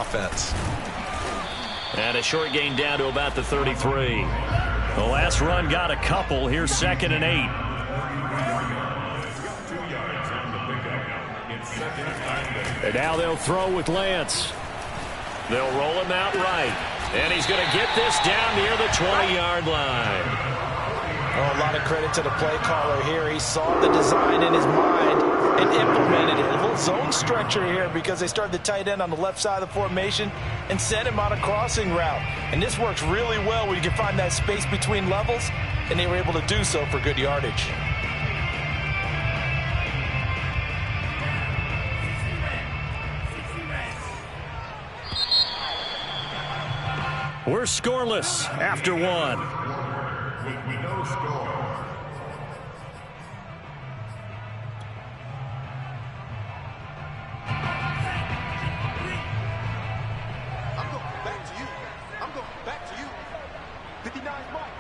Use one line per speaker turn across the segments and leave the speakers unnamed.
offense.
And a short gain down to about the 33. The last run got a couple. Here's 2nd and 8. And now they'll throw with Lance. They'll roll him out right. And he's going to get this down near the 20-yard line.
Oh, a lot of credit to the play caller here. He saw the design in his mind and implemented it. A little zone stretcher here because they started the tight end on the left side of the formation and sent him on a crossing route. And this works really well where you can find that space between levels, and they were able to do so for good yardage.
We're scoreless after one.
With no score.
I'm going back to you. I'm going back to you. 59 Mike.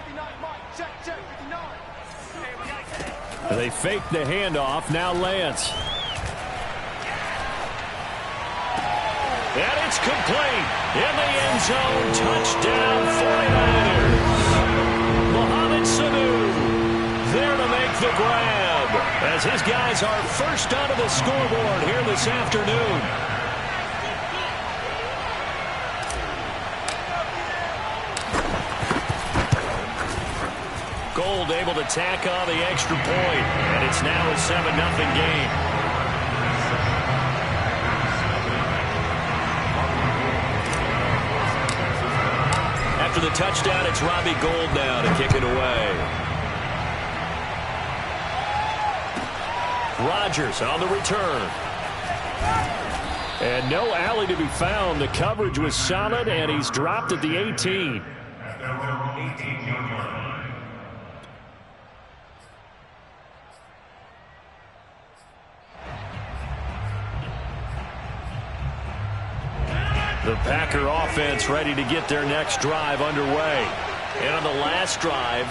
Check, 59.
They fake the handoff. Now Lance. And it's complete. In the end zone. Touchdown 49ers. Mohamed Sanu there to make the grab as his guys are first onto the scoreboard here this afternoon. Gold able to tack on the extra point, and it's now a 7-0 game. After the touchdown, it's Robbie Gould now to kick it away. Rodgers on the return. And no alley to be found. The coverage was solid, and he's dropped at the 18. The Packer offense ready to get their next drive underway. And on the last drive,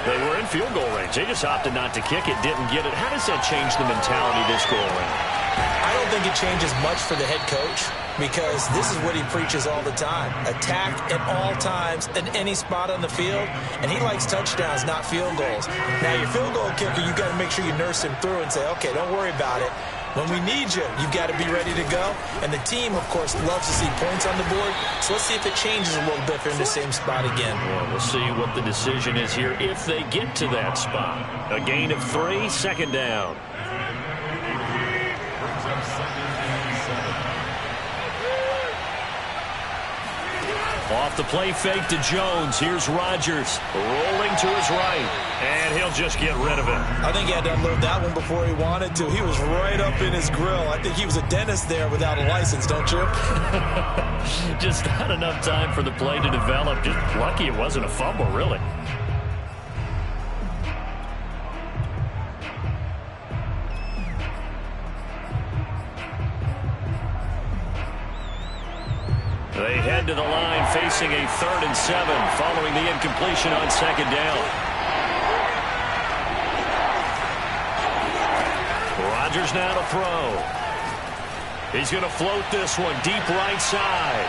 they were in field goal range. They just opted not to kick it, didn't get it. How does that change the mentality this go around?
I don't think it changes much for the head coach because this is what he preaches all the time. Attack at all times in any spot on the field, and he likes touchdowns, not field goals. Now, your field goal kicker, you've got to make sure you nurse him through and say, okay, don't worry about it. When we need you, you've got to be ready to go. And the team, of course, loves to see points on the board. So let's see if it changes a little bit if they're in the same spot again.
Well, we'll see what the decision is here if they get to that spot. A gain of 3, 2nd down. Off the play fake to Jones. Here's Rodgers rolling to his right. And he'll just get rid of it.
I think he had to unload that one before he wanted to. He was right up in his grill. I think he was a dentist there without a license, don't you?
Just not enough time for the play to develop. Just lucky it wasn't a fumble, really. They head to the line facing a 3rd and 7 following the incompletion on 2nd down. Rodgers now to throw. He's going to float this one deep right side.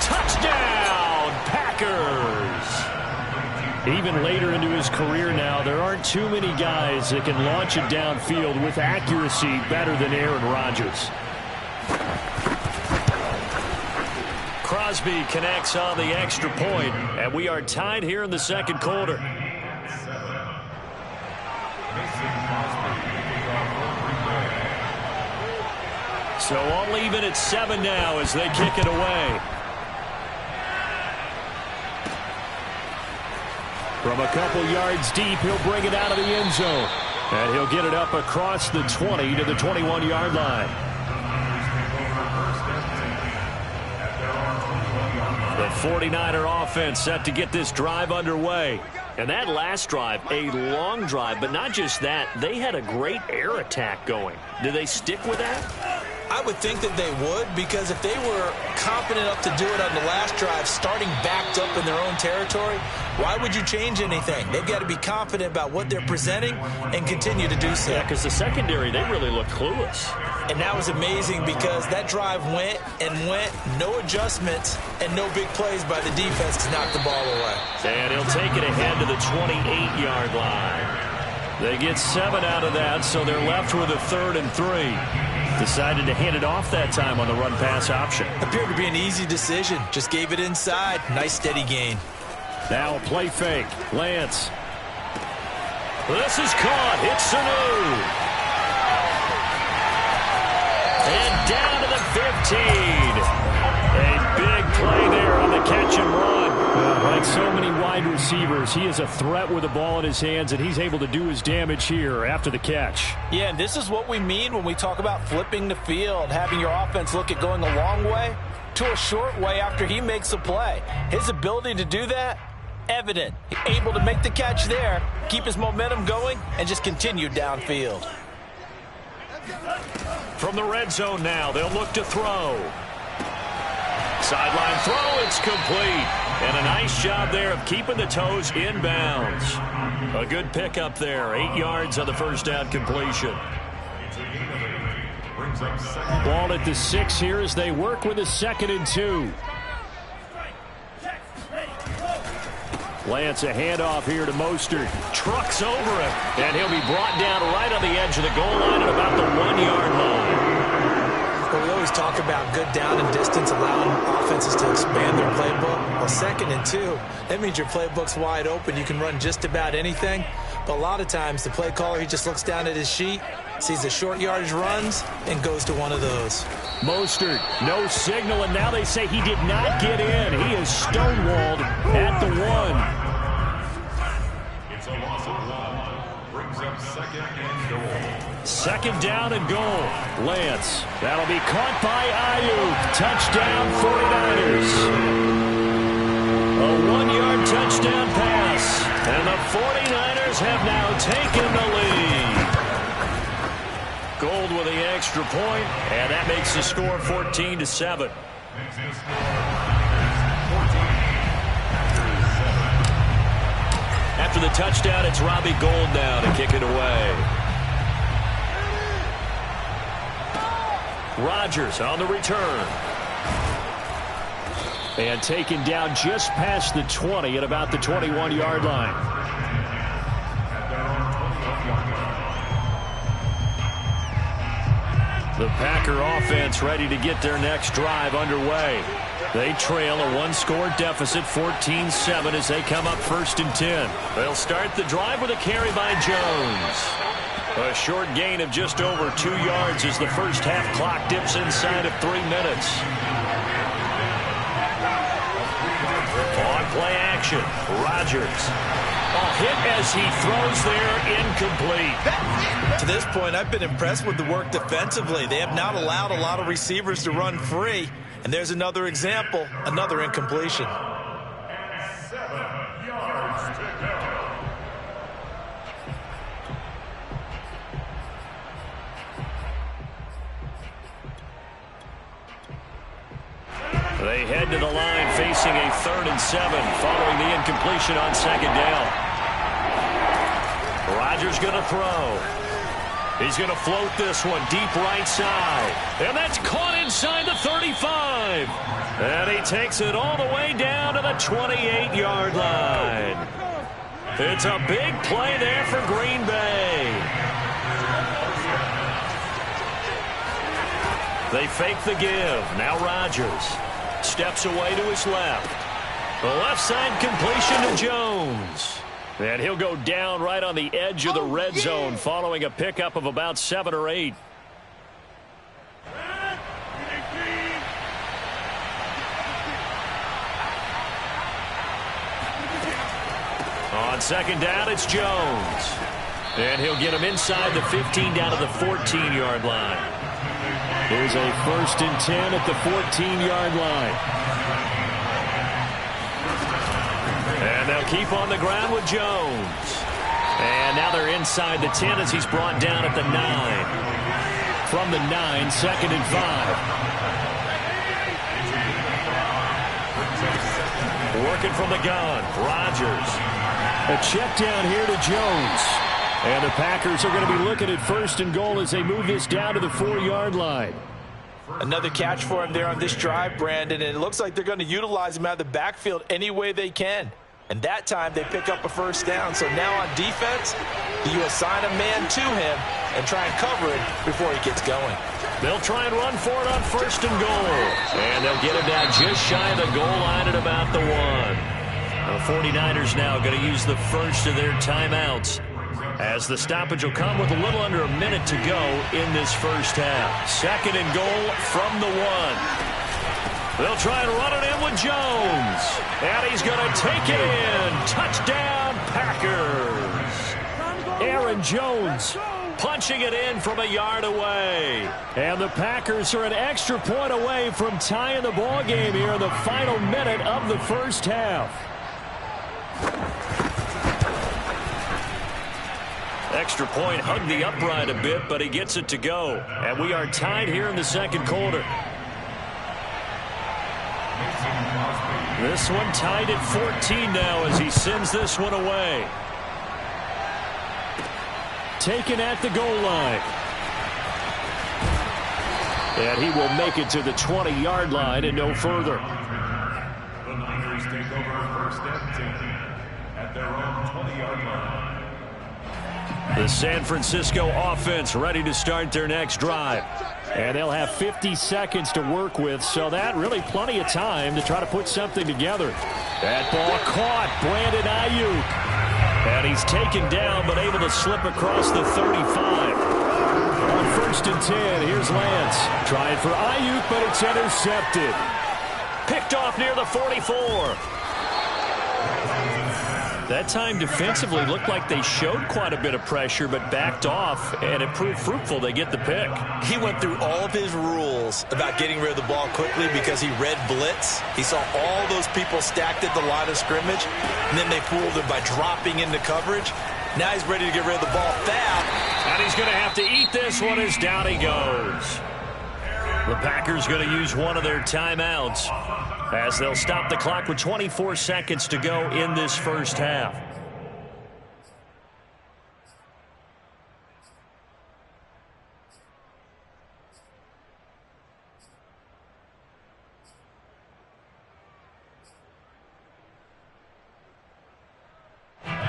Touchdown, Packers! Even later into his career now, there aren't too many guys that can launch it downfield with accuracy better than Aaron Rodgers. Crosby connects on the extra point, and we are tied here in the 2nd quarter. So all even at 7 now as they kick it away. From a couple yards deep, he'll bring it out of the end zone. And he'll get it up across the 20 to the 21-yard line. The 49er offense set to get this drive underway. And that last drive, a long drive, but not just that. They had a great air attack going. Do they stick with that?
I would think that they would, because if they were confident enough to do it on the last drive, starting backed up in their own territory, why would you change anything? They've got to be confident about what they're presenting and continue to do so.
Yeah, because the secondary, they really looked clueless.
And that was amazing because that drive went and went, no adjustments and no big plays by the defense to knock the ball away.
And he'll take it ahead to the 28-yard line. They get 7 out of that, so they're left with a 3rd and 3. Decided to hand it off that time on the run-pass option.
Appeared to be an easy decision. Just gave it inside. Nice steady gain.
Now a play fake. Lance. This is caught. It's Sanu. And down to the 15. A big play there on the catch and run.
Like so many wide receivers, he is a threat with the ball in his hands, and he's able to do his damage here after the catch.
Yeah, and this is what we mean when we talk about flipping the field, having your offense look at going a long way to a short way after he makes a play. His ability to do that, evident. Able to make the catch there, keep his momentum going, and just continue downfield.
From the red zone now, they'll look to throw. Sideline throw, it's complete. And a nice job there of keeping the toes inbounds. A good pickup there, 8 yards on the first down completion.
Ball at the 6 here as they work with a 2nd and 2. Lance, a handoff here to Mostert.
Trucks over him, and he'll be brought down right on the edge of the goal line at about the 1-yard line.
Well, we always talk about good down and distance, allowing offenses to expand their playbook. Well, 2nd and 2, that means your playbook's wide open. You can run just about anything. But a lot of times, the play caller, he just looks down at his sheet, sees the short yardage runs, and goes to one of those.
Mostert, no signal, and now they say he did not get in. He is stonewalled at the 1.
It's a loss of 1. Brings up 2nd and goal.
2nd down and goal. Lance. That'll be caught by Ayuk. Touchdown 49ers. A 1-yard touchdown pass. And the 49ers have now taken the lead. Gold with the extra point, and that makes the score 14-7. After the touchdown, it's Robbie Gould now to kick it away. Rodgers on the return.
And taken down just past the 20 at about the 21-yard line.
The Packer offense ready to get their next drive underway. They trail a 1-score deficit, 14-7, as they come up 1st and 10. They'll start the drive with a carry by Jones. A short gain of just over 2 yards as the first half clock dips inside of 3 minutes. On play action, Rodgers. A hit as he throws there, incomplete.
To this point, I've been impressed with the work defensively. They have not allowed a lot of receivers to run free. And there's another example, another incompletion.
7 yards to go.
They head to the line facing a 3rd and 7 following the incompletion on 2nd down. Rodgers going to throw. He's going to float this one deep right side. And that's caught inside the 35. And he takes it all the way down to the 28-yard line. It's a big play there for Green Bay. They fake the give. Now Rodgers steps away to his left. The left side completion to Jones. And he'll go down right on the edge of the red zone following a pickup of about 7 or 8. On 2nd down, it's Jones. And he'll get him inside the 15 down to the 14-yard line.
Here's a 1st and 10 at the 14-yard line.
And they'll keep on the ground with Jones. And now they're inside the 10 as he's brought down at the 9.
From the 9, 2nd and
5. Working from the gun, Rodgers.
A check down here to Jones. And the Packers are going to be looking at 1st and goal as they move this down to the 4-yard line.
Another catch for him there on this drive, Brandon, and it looks like they're going to utilize him out of the backfield any way they can. And that time they pick up a 1st down. So now on defense, you assign a man to him and try and cover it before he gets going.
They'll try and run for it on 1st and goal. And they'll get it down just shy of the goal line at about the 1. The 49ers now going to use the first of their timeouts, as the stoppage will come with a little under a minute to go in this first half. 2nd and goal from the 1. They'll try and run it in with Jones. And he's going to take it in. Touchdown, Packers. Aaron Jones punching it in from a yard away. And the Packers are an extra point away from tying the ball game here in the final minute of the first half. Extra point hugged the upright a bit, but he gets it to go. And we are tied here in the 2nd quarter. This one tied at 14 now as he sends this one away. Taken at the goal line. And he will make it to the 20-yard line and no further.
The Niners take over 1st and 10 at their own 20-yard line.
The San Francisco offense ready to start their next drive. And they'll have 50 seconds to work with, so that really plenty of time to try to put something together. That ball caught. Brandon Ayuk. And he's taken down, but able to slip across the 35. On 1st and 10, here's Lance. Trying for Ayuk, but it's intercepted. Picked off near the 44. That time defensively looked like they showed quite a bit of pressure but backed off, and it proved fruitful. They get the pick.
He went through all of his rules about getting rid of the ball quickly because he read blitz. He saw all those people stacked at the line of scrimmage, and then they fooled him by dropping into coverage. Now he's ready to get rid of the ball fast.
And he's going to have to eat this one as down he goes. The Packers going to use one of their timeouts as they'll stop the clock with 24 seconds to go in this first half.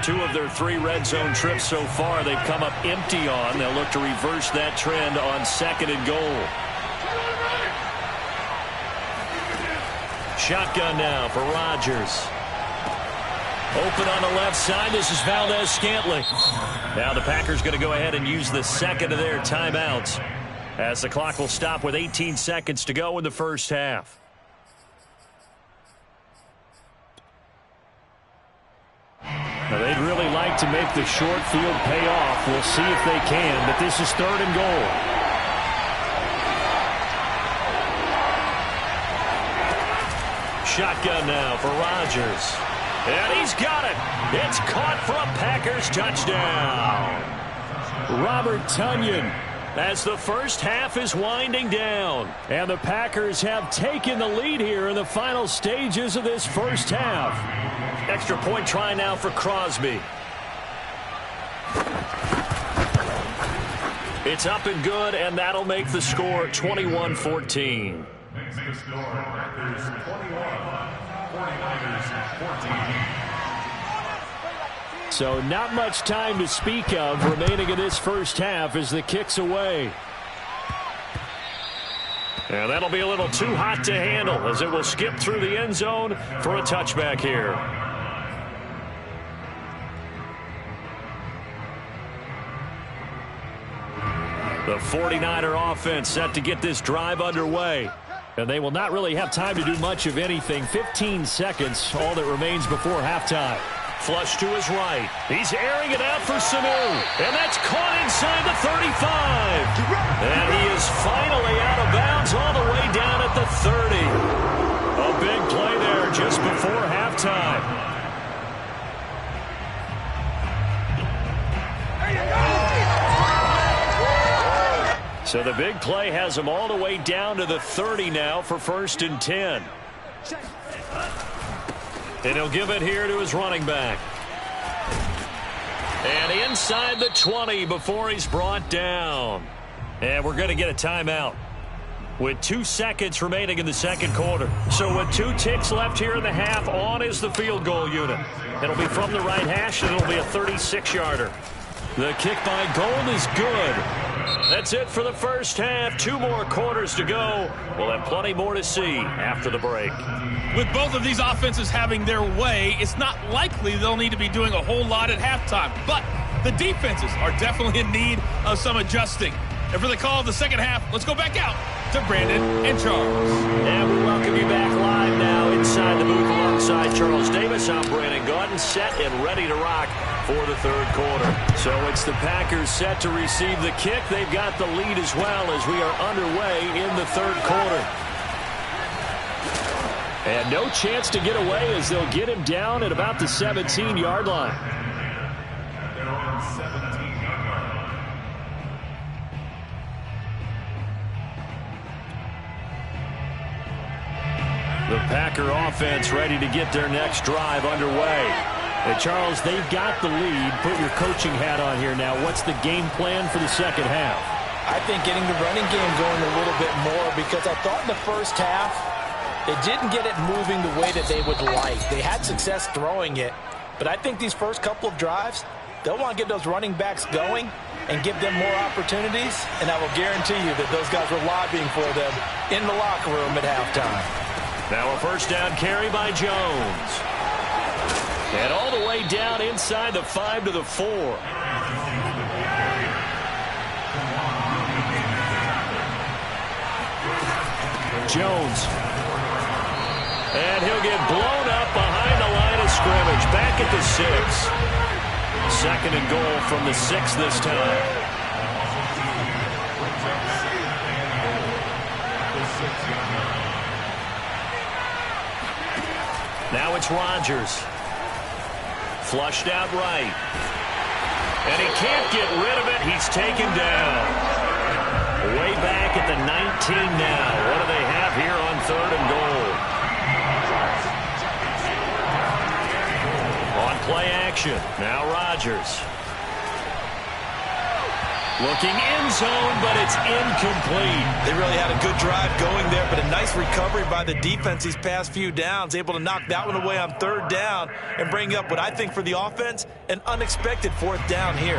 Two of their 3 red zone trips so far they've come up empty on. They'll look to reverse that trend on 2nd and goal. Shotgun now for Rodgers. Open on the left side. This is Valdez-Scantling. Now the Packers going to go ahead and use the 2nd of their timeouts as the clock will stop with 18 seconds to go in the first half. Now they'd really like to make the short field pay off. We'll see if they can, but this is 3rd and goal. Shotgun now for Rodgers. And he's got it. It's caught for a Packers touchdown. Robert Tonyan as the first half is winding down. And the Packers have taken the lead here in the final stages of this first half. Extra point try now for Crosby. It's up and good, and that'll make the score 21-14.
Makes the score Packers 21, 49ers 14.
So not much time to speak of remaining in this first half as the kick's away. And that'll be a little too hot to handle as it will skip through the end zone for a touchback here. The 49er offense set to get this drive underway. And they will not really have time to do much of anything. 15 seconds, all that remains before halftime. Flush to his right. He's airing it out for Sanu. And that's caught inside the 35. And he is finally out of bounds all the way down at the 30. A big play there just before halftime. So the big play has him all the way down to the 30 now for 1st and 10. And he'll give it here to his running back. And inside the 20 before he's brought down. And we're going to get a timeout with 2 seconds remaining in the second quarter. So with 2 ticks left here in the half, on is the field goal unit. It'll be from the right hash, and it'll be a 36-yarder. The kick by Gold is good. That's it for the first half. 2 more quarters to go. We'll have plenty more to see after the break.
With both of these offenses having their way, it's not likely they'll need to be doing a whole lot at halftime. But the defenses are definitely in need of some adjusting. And for the call of the second half, let's go back out to Brandon and Charles.
And we welcome you back live now inside the booth alongside Charles Davis. I'm Brandon Gaudin, set and ready to rock for the third quarter. So it's the Packers set to receive the kick. They've got the lead as well as we are underway in the third quarter. And no chance to get away as they'll get him down at about the 17-yard line. The Packer offense ready to get their next drive underway. And Charles, they've got the lead. Put your coaching hat on here now. What's the game plan for the second half?
I think getting the running game going a little bit more, because I thought in the first half they didn't get it moving the way that they would like. They had success throwing it, but I think these first couple of drives, they'll want to get those running backs going and give them more opportunities, and I will guarantee you that those guys were lobbying for them in the locker room at halftime.
Now a first down carry by Jones. And all the way down inside the 5 to the 4. Jones. And he'll get blown up behind the line of scrimmage. Back at the 6. Second and goal from the 6 this time. Now it's Rodgers. Flushed out right. And he can't get rid of it. He's taken down. Way back at the 19 now. What do they have here on third and goal? On play action. Now Rodgers. Looking in zone, but it's incomplete.
They really had a good drive going there, but a nice recovery by the defense these past few downs, able to knock that one away on third down and bring up what I think for the offense, an unexpected fourth down here.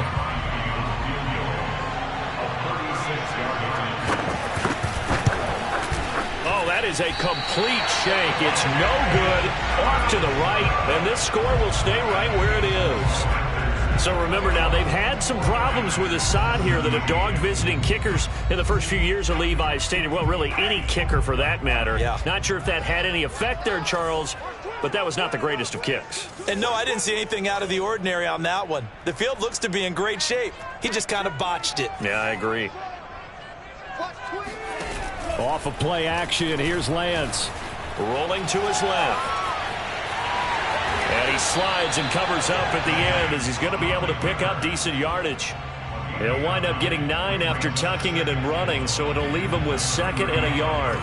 Oh, that is a complete shank. It's no good. Off to the right, and this score will stay right where it is. So remember now, they've had some problems with Assad here that have dogged visiting kickers in the first few years of Levi Stadium. Well, really any kicker for that matter.
Yeah.
Not sure if that had any effect there, Charles, but that was not the greatest of kicks.
And no, I didn't see anything out of the ordinary on that one. The field looks to be in great shape. He just kind of botched it.
Yeah, I agree. Off of play action, here's Lance. Rolling to his left. And he slides and covers up at the end as he's going to be able to pick up decent yardage. He'll wind up getting 9 after tucking it and running, so it'll leave him with 2nd and a yard.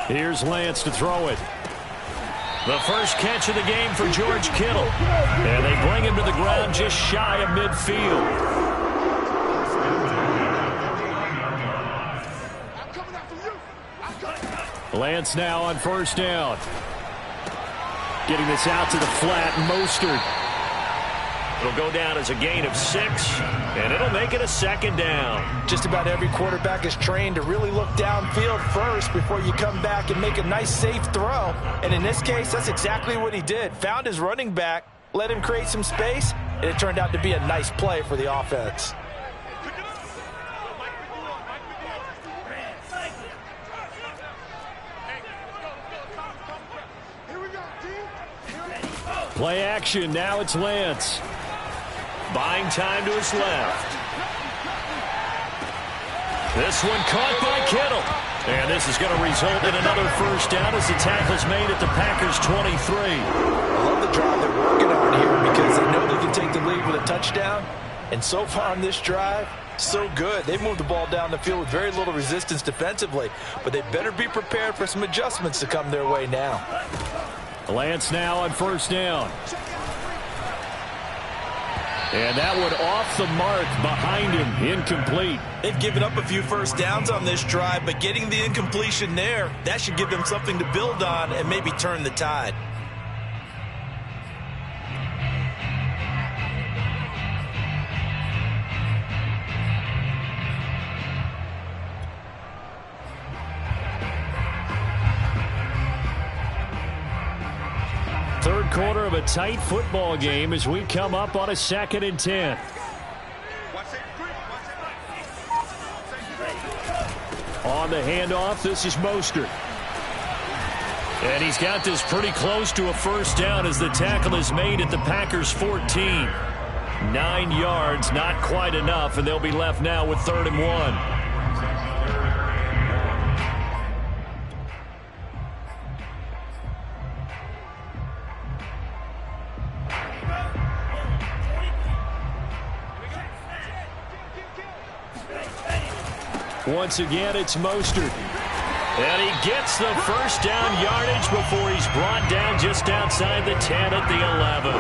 Here's Lance to throw it. The first catch of the game for George Kittle. And they bring him to the ground just shy of midfield. Lance now on first down. Getting this out to the flat, Mostert. It'll go down as a gain of 6, and it'll make it a 2nd down.
Just about every quarterback is trained to really look downfield first before you come back and make a nice, safe throw. And in this case, that's exactly what he did. Found his running back, let him create some space, and it turned out to be a nice play for the offense.
Play action, now it's Lance. Buying time to his left. This one caught by Kittle. And this is going to result in another first down as the tackle's made at the Packers' 23.
I love the drive they're working on here because they know they can take the lead with a touchdown. And so far on this drive, so good. They moved the ball down the field with very little resistance defensively, but they better be prepared for some adjustments to come their way now.
Lance now on first down. And that one off the mark behind him, incomplete.
They've given up a few first downs on this drive, but getting the incompletion there, that should give them something to build on and maybe turn the tide.
Third quarter of a tight football game as we come up on a 2nd and 10. On the handoff, this is Mostert. And he's got this pretty close to a first down as the tackle is made at the Packers' 14. 9 yards, not quite enough, and they'll be left now with 3rd and 1. Once again, it's Mostert. And he gets the first down yardage before he's brought down just outside the 10 at the 11.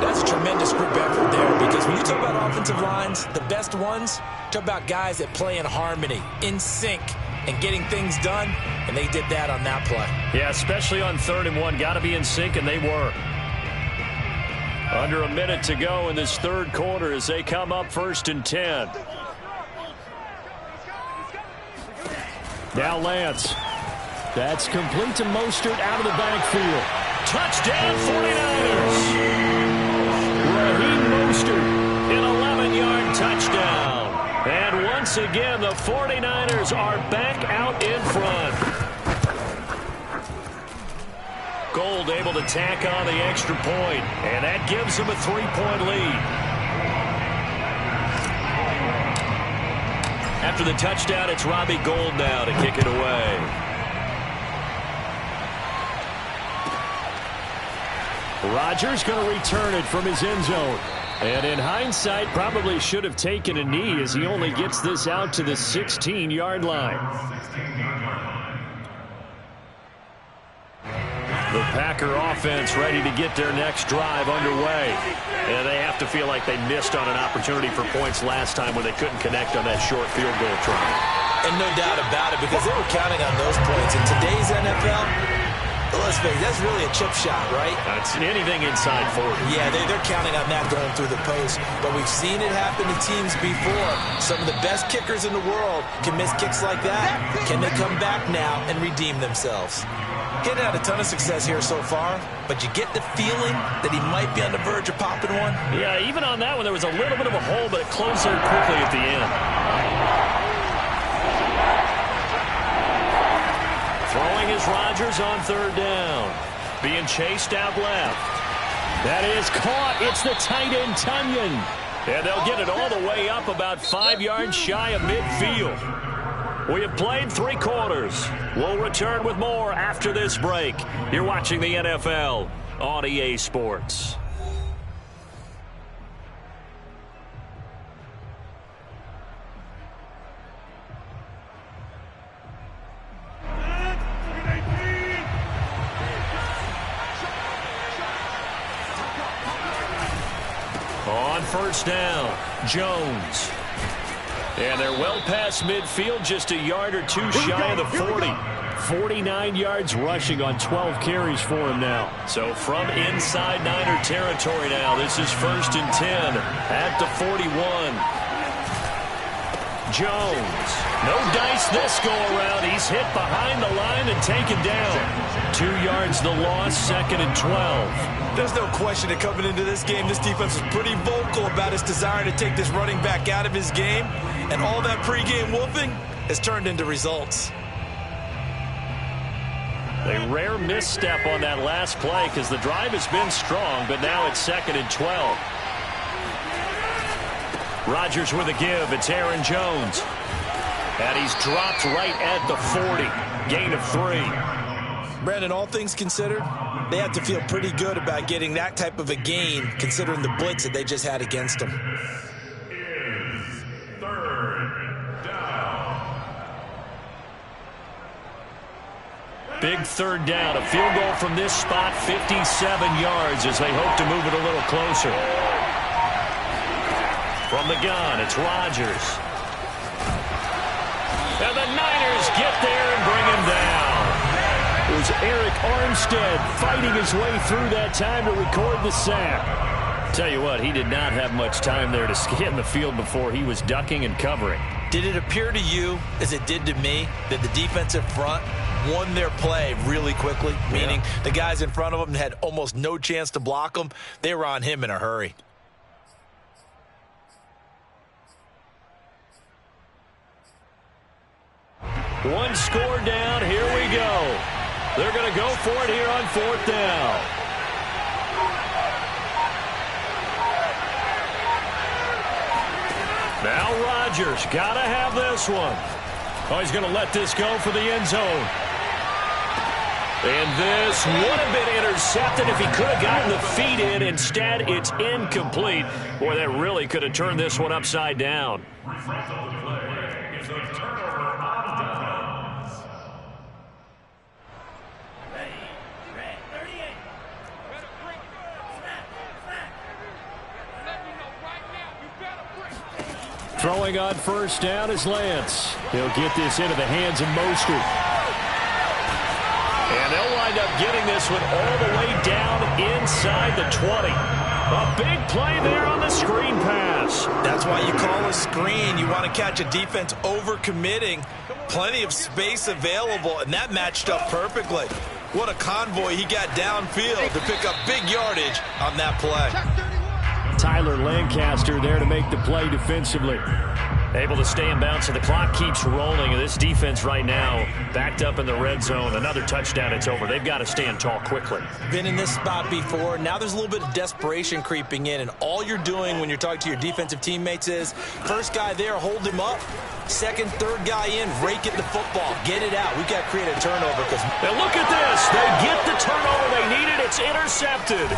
That's a tremendous group effort there, because when you talk about offensive lines, the best ones, talk about guys that play in harmony, in sync, and getting things done, and they did that on that play.
Yeah, especially on 3rd and 1. Got to be in sync, and they were. Under a minute to go in this third quarter as they come up 1st and 10. Now Lance. That's complete to Mostert out of the backfield. Touchdown 49ers. Raheem Mostert, an 11-yard touchdown. And once again, the 49ers are back out in front. Gold able to tack on the extra point, and that gives them a 3-point lead. After the touchdown, it's Robbie Gould now to kick it away. Rodgers going to return it from his end zone. And in hindsight, probably should have taken a knee as he only gets this out to the 16-yard line. The Packer offense ready to get their next drive underway. And they have to feel like they missed on an opportunity for points last time when they couldn't connect on that short field goal try.
And no doubt about it, because they were counting on those points. In today's NFL, let's face it, that's really a chip shot, right?
That's anything inside 40.
Yeah, they're counting on that going through the post. But we've seen it happen to teams before. Some of the best kickers in the world can miss kicks like that. Can they come back now and redeem themselves? Getting out a ton of success here so far, but you get the feeling that he might be on the verge of popping one.
Yeah, even on that one, there was a little bit of a hole, but it closed there quickly at the end. Throwing is Rodgers on 3rd down. Being chased out left. That is caught. It's the tight end, Tunyon. And they'll get it all the way up about 5 yards shy of midfield. We have played 3 quarters. We'll return with more after this break. You're watching the NFL on EA Sports. On first down, Jones. And they're well past midfield, just a yard or two shy of the 40. 49 yards rushing on 12 carries for him now. So from inside Niner territory now, this is 1st and 10 at the 41. Jones, no dice this go around. He's hit behind the line and taken down. 2 yards the loss, 2nd and 12.
There's no question that coming into this game, this defense was pretty vocal about its desire to take this running back out of his game. And all that pregame wolfing has turned into results.
A rare misstep on that last play because the drive has been strong, but now it's 2nd and 12. Rodgers with a give. It's Aaron Jones. And he's dropped right at the 40. Gain of 3.
Brandon, all things considered, they have to feel pretty good about getting that type of a gain considering the blitz that they just had against them.
Is 3rd down.
Big third down. A field goal from this spot, 57 yards as they hope to move it a little closer. From the gun, it's Rodgers. And the Niners get there and bring him down. It was Eric Armstead fighting his way through that time to record the sack. Tell you what, he did not have much time there to scan the field before he was ducking and covering.
Did it appear to you, as it did to me, that the defensive front won their play really quickly? Yeah. Meaning the guys in front of them had almost no chance to block them. They were on him in a hurry.
One score down. Here we go. They're going to go for it here on fourth down. Now Rodgers got to have this one. Oh, he's going to let this go for the end zone. And this would have been intercepted if he could have gotten the feet in. Instead, it's incomplete. Boy, that really could have turned this one upside down. Throwing on first down is Lance. He'll get this into the hands of Mostert. And they'll wind up getting this one all the way down inside the 20. A big play there on the screen pass.
That's why you call a screen. You want to catch a defense over-committing. Plenty of space available, and that matched up perfectly. What a convoy he got downfield to pick up big yardage on that play.
Tyler Lancaster there to make the play defensively. Able to stay in bounds, so the clock keeps rolling. This defense right now backed up in the red zone. Another touchdown, it's over. They've got to stand tall quickly.
Been in this spot before. Now there's a little bit of desperation creeping in, and all you're doing when you're talking to your defensive teammates is first guy there, hold him up. Second, third guy in, rake at the football. Get it out. We've got to create a turnover.
And look at this. They get the turnover they needed. It's intercepted.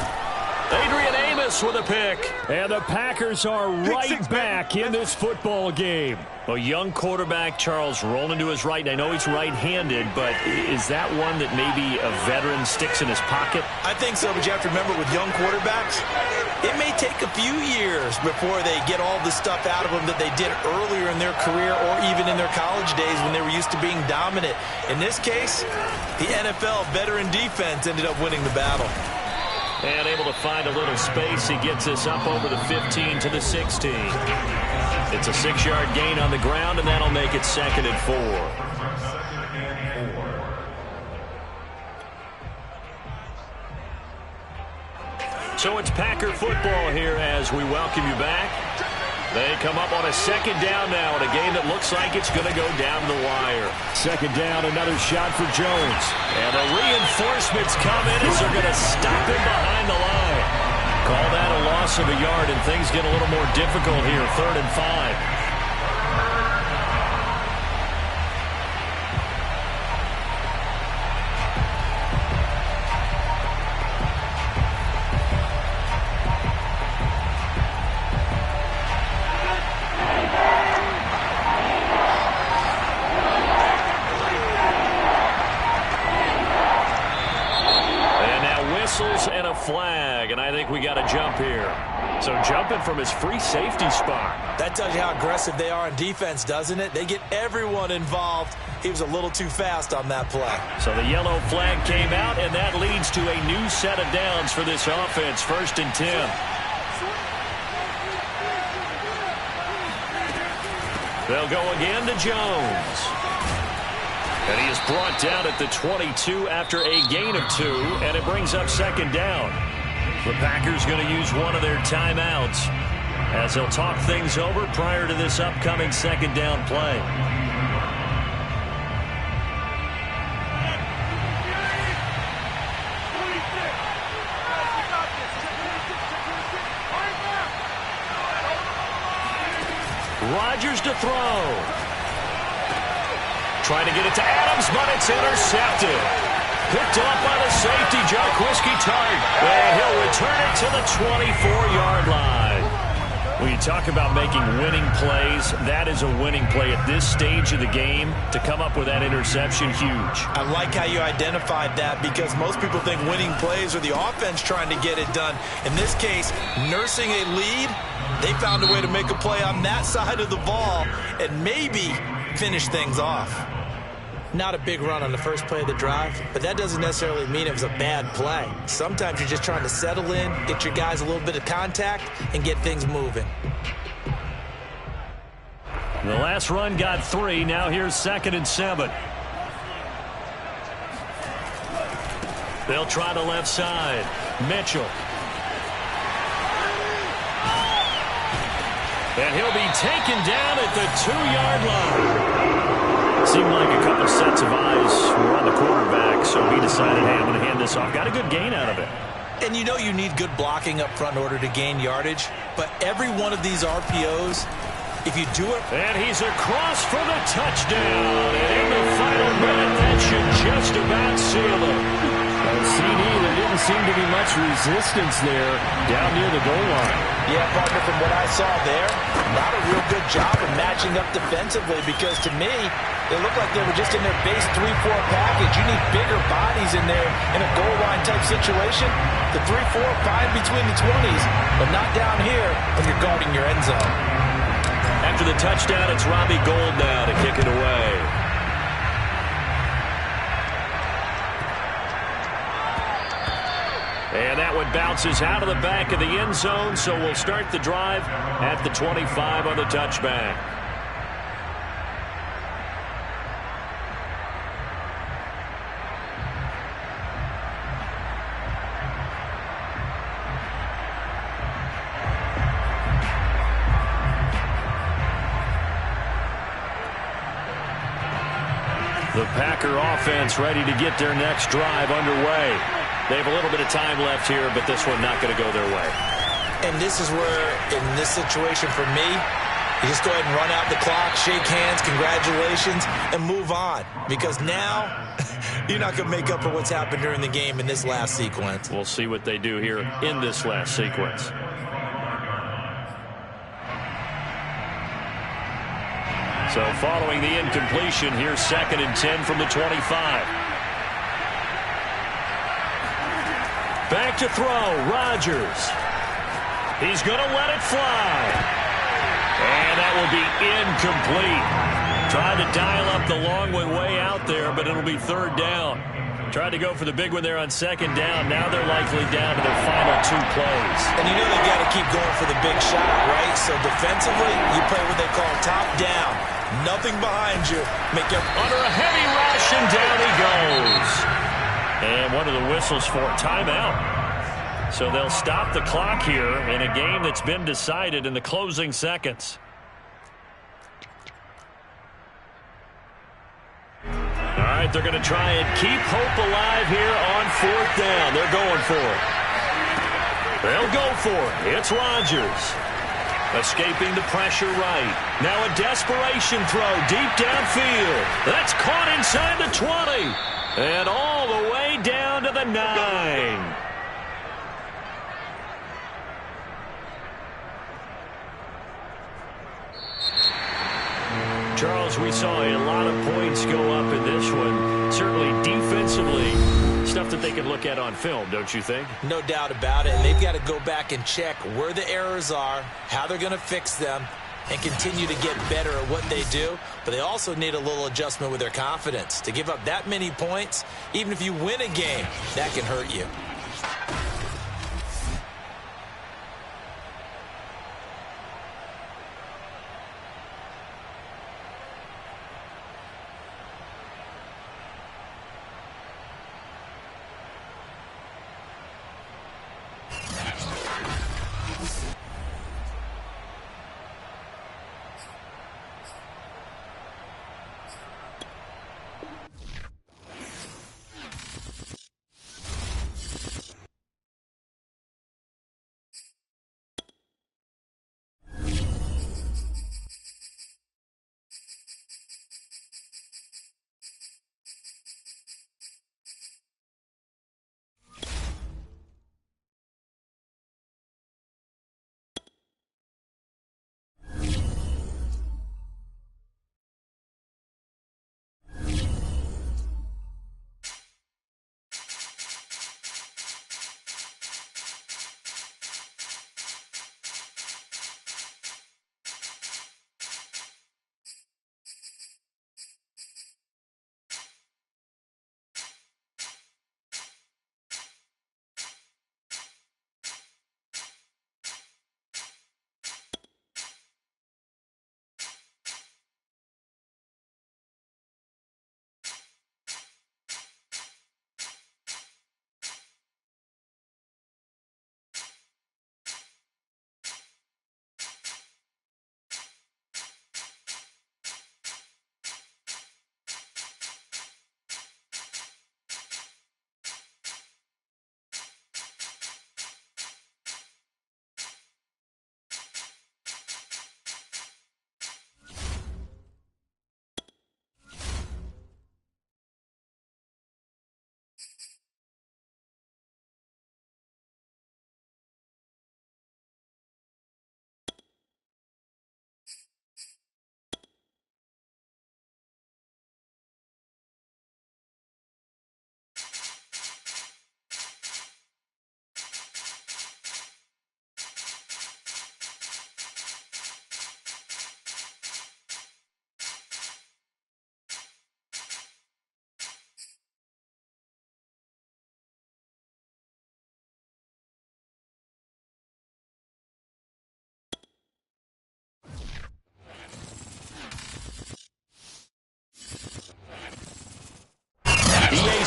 Adrian Amos with a pick. And the Packers are right back in this football game. A young quarterback, Charles, rolling to his right. And I know he's right-handed, but is that one that maybe a veteran sticks in his pocket?
I think so, but you have to remember with young quarterbacks, it may take a few years before they get all the stuff out of them that they did earlier in their career or even in their college days when they were used to being dominant. In this case, the NFL veteran defense ended up winning the battle.
And able to find a little space. He gets this up over the 15 to the 16. It's a 6-yard gain on the ground, and that'll make it 2nd and 4. So it's Packer football here as we welcome you back. They come up on a 2nd down now in a game that looks like it's going to go down the wire. 2nd down, another shot for Jones. And the reinforcements come in as they're going to stop him behind the line. Call that a loss of a yard, and things get a little more difficult here. 3rd and 5. And a flag, and I think we got a jump here. So jumping from his free safety spot.
That tells you how aggressive they are in defense, doesn't it? They get everyone involved. He was a little too fast on that play.
So the yellow flag came out, and that leads to a new set of downs for this offense. 1st and 10. They'll go again to Jones. And he is brought down at the 22 after a gain of 2, and it brings up 2nd down. The Packers going to use one of their timeouts as they'll talk things over prior to this upcoming 2nd down play. Rodgers to throw. Trying to get it to Adams, but it's intercepted. Picked off by the safety, Jaquiski Tartt. And he'll return it to the 24-yard line. When you talk about making winning plays, that is a winning play at this stage of the game. To come up with that interception, huge.
I like how you identified that because most people think winning plays are the offense trying to get it done. In this case, nursing a lead, they found a way to make a play on that side of the ball and maybe finish things off. Not a big run on the first play of the drive, but that doesn't necessarily mean it was a bad play. Sometimes you're just trying to settle in, get your guys a little bit of contact, and get things moving.
The last run got 3. Now here's 2nd and 7. They'll try the left side. Mitchell. And he'll be taken down at the 2-yard line. Seemed like a couple sets of eyes were on the quarterback, so he decided, hey, I'm going to hand this off. Got a good gain out of it.
And you know you need good blocking up front in order to gain yardage, but every one of these RPOs, if you do it...
And he's across for the touchdown. And in the final minute, that should just about seal it. CD, there didn't seem to be much resistance there down near the goal line.
Yeah, partner, from what I saw there, not a real good job of matching up defensively because to me, it looked like they were just in their base 3-4 package. You need bigger bodies in there in a goal line type situation. The 3-4, fine between the 20s, but not down here when you're guarding your end zone.
After the touchdown, it's Robbie Gould now to kick it away. And that one bounces out of the back of the end zone, so we'll start the drive at the 25 on the touchback. The Packer offense ready to get their next drive underway. They have a little bit of time left here, but this one not going to go their way.
And this is where, in this situation for me, you just go ahead and run out the clock, shake hands, congratulations, and move on. Because now, you're not going to make up for what's happened during the game in this last sequence.
We'll see what they do here in this last sequence. So following the incompletion, here's 2nd and 10 from the 25. Back to throw, Rodgers. He's going to let it fly. And that will be incomplete. Tried to dial up the long one way out there, but it'll be 3rd down. Tried to go for the big one there on 2nd down. Now they're likely down to their final 2 plays.
And you know they got to keep going for the big shot, right? So defensively, you play what they call top down. Nothing behind you. Make it
under a heavy rush, and down he goes. And one of the whistles for timeout. So they'll stop the clock here in a game that's been decided in the closing seconds. All right, they're going to try and keep hope alive here on 4th down. They're going for it. They'll go for it. It's Rodgers. Escaping the pressure right. Now a desperation throw deep downfield. That's caught inside the 20. And all the way down to the 9. Charles, we saw a lot of points go up in this one. Certainly defensively, stuff that they can look at on film, don't you think?
No doubt about it. And they've got to go back and check where the errors are, how they're going to fix them, and continue to get better at what they do. But they also need a little adjustment with their confidence. To give up that many points, even if you win a game, that can hurt you.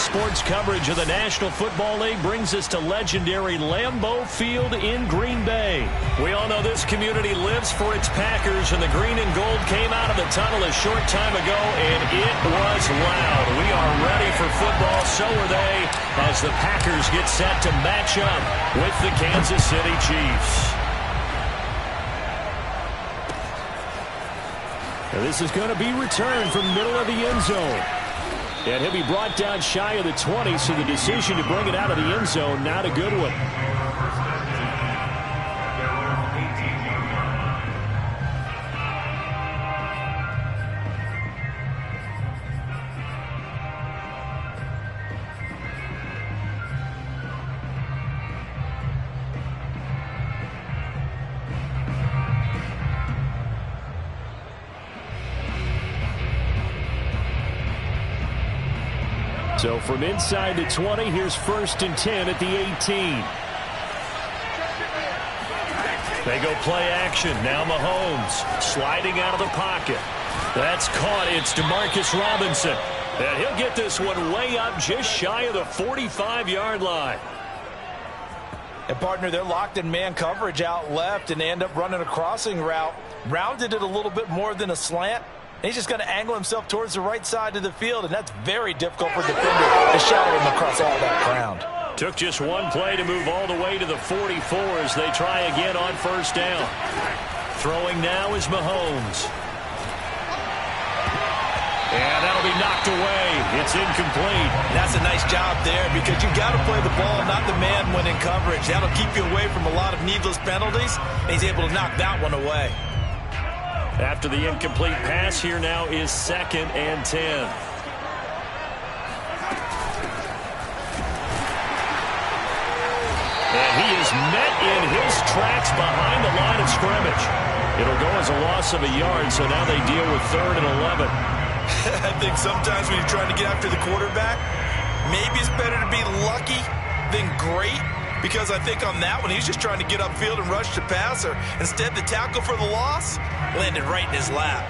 sports coverage of the National Football League brings us to legendary Lambeau Field in Green Bay. We all know this community lives for its Packers, and the green and gold came out of the tunnel a short time ago, and it was loud. We are ready for football, so are they, as the Packers get set to match up with the Kansas City Chiefs. Now this is going to be returned from the middle of the end zone. And he'll be brought down shy of the 20, so the decision to bring it out of the end zone, not a good one. So from inside the 20, here's 1st and 10 at the 18. They go play action. Now Mahomes sliding out of the pocket. That's caught. It's Demarcus Robinson. And he'll get this one way up just shy of the 45-yard line.
And, partner, they're locked in man coverage out left, and they end up running a crossing route. Rounded it a little bit more than a slant. He's just going to angle himself towards the right side of the field, and that's very difficult for a defender to shadow him across all that ground.
Took just one play to move all the way to the 44 as they try again on 1st down. Throwing now is Mahomes. And that'll be knocked away. It's incomplete.
That's a nice job there, because you've got to play the ball, not the man when in coverage. That'll keep you away from a lot of needless penalties, and he's able to knock that one away.
After the incomplete pass, here now is 2nd and 10. And he is met in his tracks behind the line of scrimmage. It'll go as a loss of a yard, so now they deal with 3rd and 11.
I think sometimes when you're trying to get after the quarterback, maybe it's better to be lucky than great. Because I think on that one, he's just trying to get upfield and rush the passer. Instead, the tackle for the loss landed right in his lap.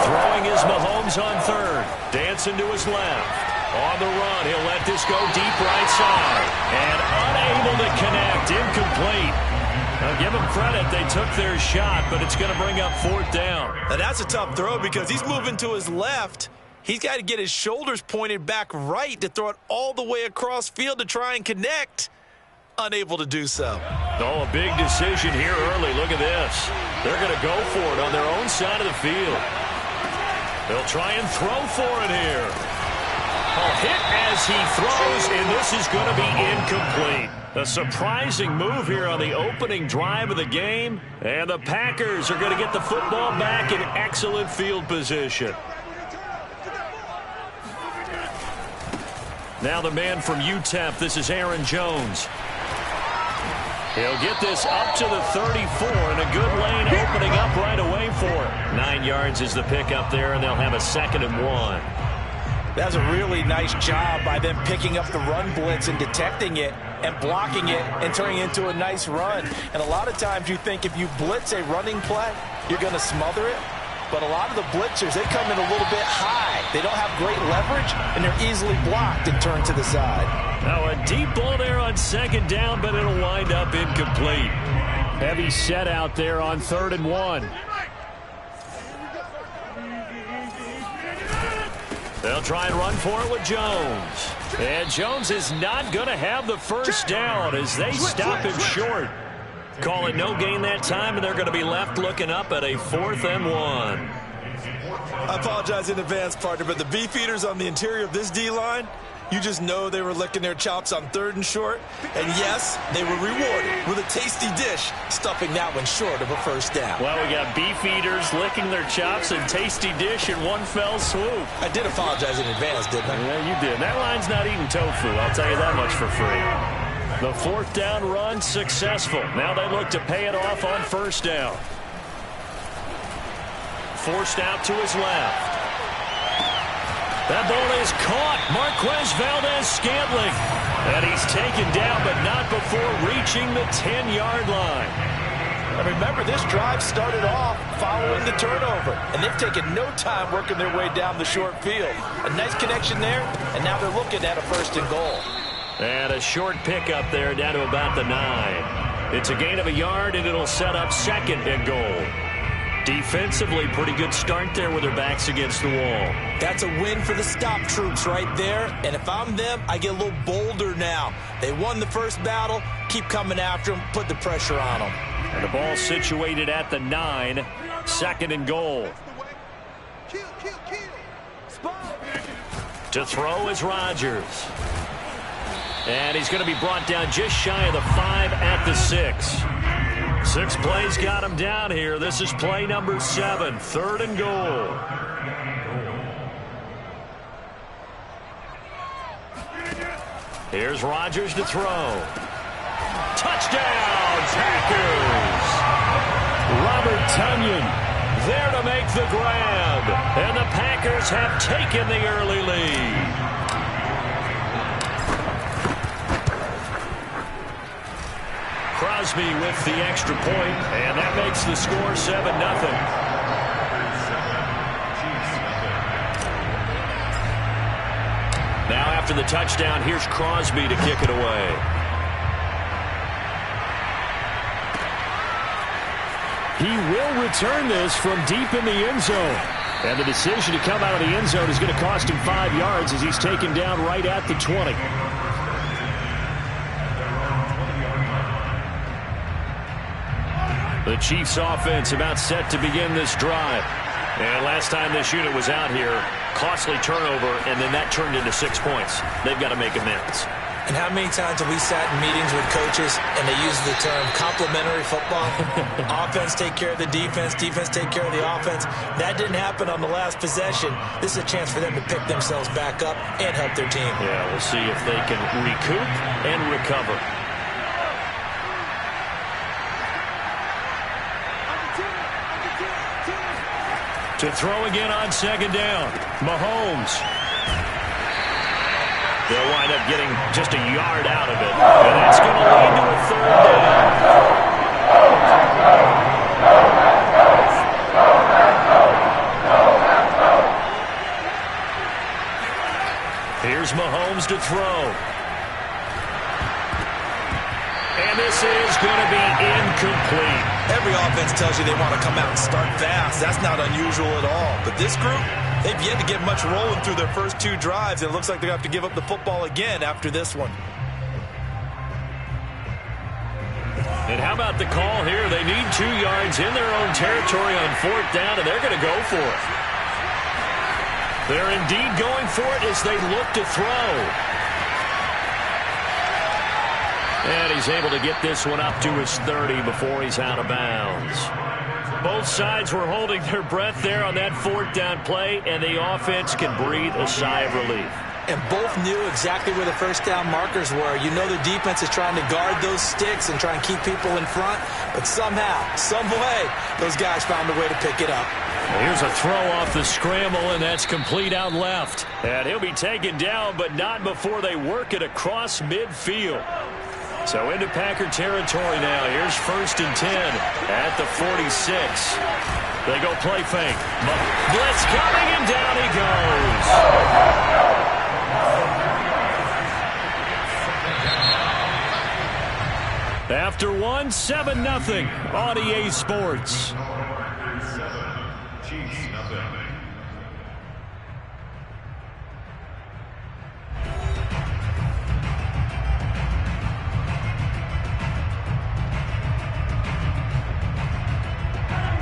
Throwing is Mahomes on 3rd. Dancing to his left. On the run, he'll let this go deep right side. And unable to connect. Incomplete. Now, give them credit. They took their shot, but it's going to bring up 4th down.
Now, that's a tough throw because he's moving to his left. He's got to get his shoulders pointed back right to throw it all the way across field to try and connect. Unable to do so.
Oh, a big decision here early. Look at this. They're going to go for it on their own side of the field. They'll try and throw for it here. A hit as he throws, and this is going to be incomplete. A surprising move here on the opening drive of the game, and the Packers are going to get the football back in excellent field position. Now the man from UTEP, this is Aaron Jones. He'll get this up to the 34, and a good lane opening up right away for him. 9 yards is the pickup there, and they'll have a 2nd and 1.
That's a really nice job by them picking up the run blitz and detecting it and blocking it and turning it into a nice run. And a lot of times you think if you blitz a running play, you're going to smother it. But a lot of the blitzers, they come in a little bit high. They don't have great leverage, and they're easily blocked and turned to the side.
Now a deep ball there on 2nd down, but it'll wind up incomplete. Heavy set out there on 3rd and 1. They'll try and run for it with Jones. And Jones is not going to have the 1st down as they stop him short. Call it no gain that time, and they're going to be left looking up at a 4th and 1.
I apologize in advance, partner, but the beefeaters on the interior of this D-line, you just know they were licking their chops on 3rd and short. And yes, they were rewarded with a tasty dish, stuffing that one short of a 1st down.
Well, we got beefeaters licking their chops and tasty dish in one fell swoop.
I did apologize in advance, didn't I?
Yeah, you did. That line's not eating tofu, I'll tell you that much for free. The 4th down run successful. Now they look to pay it off on 1st down. Forced out to his left. That ball is caught. Marquez Valdez-Scantling. And he's taken down, but not before reaching the 10-yard line.
And remember, this drive started off following the turnover, and they've taken no time working their way down the short field. A nice connection there, and now they're looking at a 1st and goal.
And a short pickup there down to about the 9. It's a gain of a yard, and it'll set up 2nd and goal. Defensively, pretty good start there with their backs against the wall.
That's a win for the stop troops right there. And if I'm them, I get a little bolder now. They won the first battle. Keep coming after them. Put the pressure on them.
And the ball situated at the 9. 2nd and goal. To throw is Rodgers. And he's going to be brought down just shy of the 5 at the 6. 6 plays got him down here. This is play number 7, 3rd and goal. Here's Rodgers to throw. Touchdown, Packers! Robert Tonyan there to make the grab. And the Packers have taken the early lead. Crosby with the extra point, and that makes the score 7-0. Now after the touchdown, here's Crosby to kick it away. He will return this from deep in the end zone. And the decision to come out of the end zone is going to cost him 5 yards as he's taken down right at the 20. The Chiefs offense about set to begin this drive. And last time this unit was out here, costly turnover, and then that turned into 6 points. They've got to make amends.
And how many times have we sat in meetings with coaches and they use the term complementary football? Offense take care of the defense, defense take care of the offense. That didn't happen on the last possession. This is a chance for them to pick themselves back up and help their team.
Yeah, we'll see if they can recoup and recover. To throw again on 2nd down. Mahomes. They'll wind up getting just a yard out of it. And that's going to lead to a 3rd down. Here's Mahomes to throw. And this is going to be incomplete.
Every offense tells you they want to come out and start fast. That's not unusual at all. But this group, they've yet to get much rolling through their first 2 drives. And it looks like they're going to have to give up the football again after this one.
And how about the call here? They need 2 yards in their own territory on 4th down, and they're going to go for it. They're indeed going for it as they look to throw. And he's able to get this one up to his 30 before he's out of bounds. Both sides were holding their breath there on that 4th down play, and the offense can breathe a sigh of relief.
And both knew exactly where the 1st down markers were. You know the defense is trying to guard those sticks and try and keep people in front, but somehow, some way, those guys found a way to pick it up.
Here's a throw off the scramble, and that's complete out left. And he'll be taken down, but not before they work it across midfield. So into Packer territory now. Here's 1st and 10 at the 46. They go play fake. Blitz coming, and down he goes. After 1, 7-0 on EA Sports.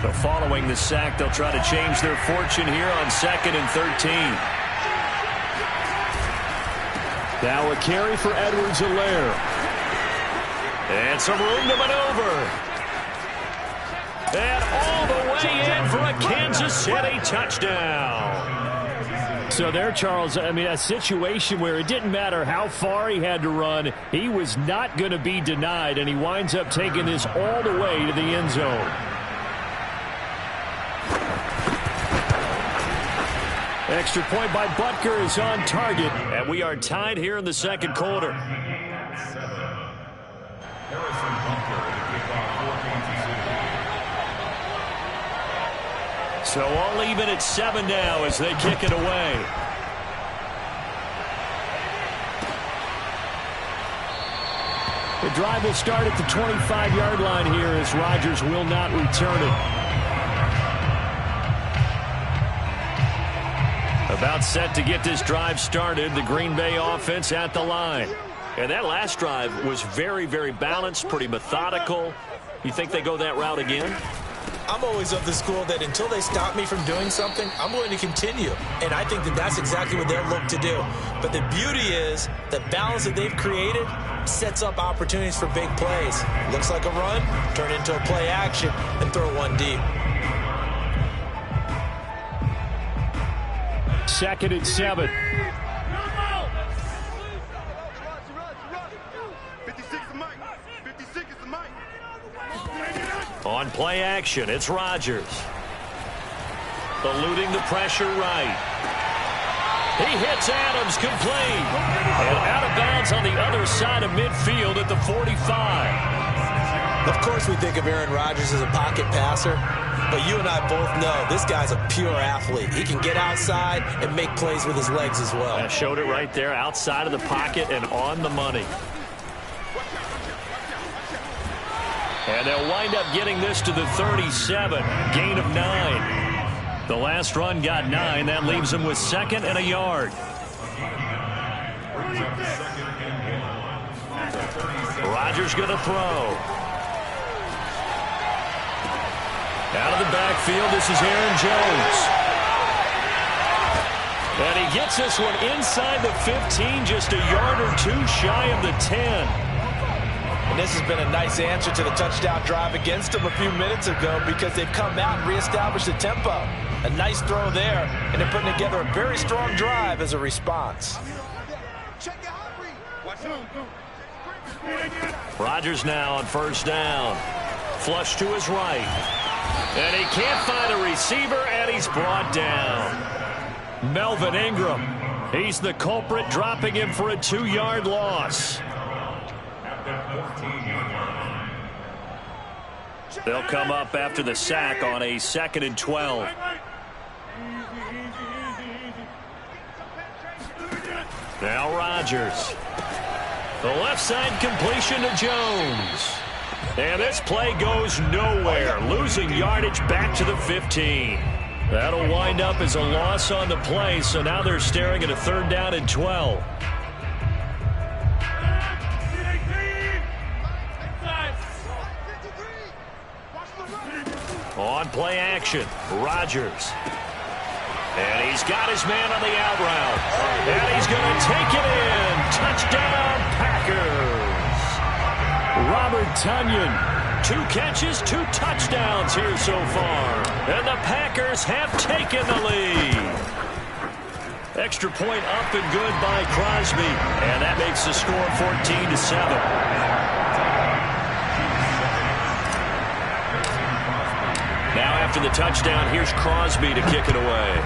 So following the sack, they'll try to change their fortune here on 2nd and 13. Now a carry for Edwards-Helaire. And some room to maneuver. And all the way in for a Kansas City touchdown. So there, Charles, I mean, a situation where it didn't matter how far he had to run. He was not going to be denied, and he winds up taking this all the way to the end zone. Extra point by Butker is on target, and we are tied here in the 2nd quarter. So all even at 7 now as they kick it away. The drive will start at the 25-yard line here as Rodgers will not return it. About set to get this drive started, the Green Bay offense at the line. And that last drive was very, very balanced, pretty methodical. You think they go that route again?
I'm always of the school that until they stop me from doing something, I'm going to continue. And I think that that's exactly what they'll look to do. But the beauty is the balance that they've created sets up opportunities for big plays. Looks like a run, turn into a play action, and throw one deep.
2nd and 7.
56 is Mike. 56 is Mike.
On play action, it's Rodgers. Eluding the pressure right. He hits Adams complete. And out of bounds on the other side of midfield at the 45.
Of course we think of Aaron Rodgers as a pocket passer, but you and I both know this guy's a pure athlete. He can get outside and make plays with his legs as well.
I showed it right there, outside of the pocket and on the money. And they'll wind up getting this to the 37, gain of 9. The last run got 9. That leaves them with 2nd and a yard. Rodgers going to throw. Out of the backfield, this is Aaron Jones. And he gets this one inside the 15, just a yard or two shy of the 10.
And this has been a nice answer to the touchdown drive against them a few minutes ago because they've come out and reestablished the tempo. A nice throw there, and they're putting together a very strong drive as a response.
Rodgers now on 1st down. Flush to his right. And he can't find a receiver, and he's brought down. Melvin Ingram. He's the culprit, dropping him for a 2-yard loss. They'll come up after the sack on a 2nd and 12. Now Rodgers. The left side completion to Jones. And this play goes nowhere. Losing yardage back to the 15. That'll wind up as a loss on the play, so now they're staring at a 3rd down and 12. On play action, Rodgers. And he's got his man on the out route. And he's going to take it in. Touchdown, Packers. Robert Tonyan, 2 catches, 2 touchdowns here so far. And the Packers have taken the lead. Extra point up and good by Crosby. And that makes the score 14-7. Now after the touchdown, here's Crosby to kick it away.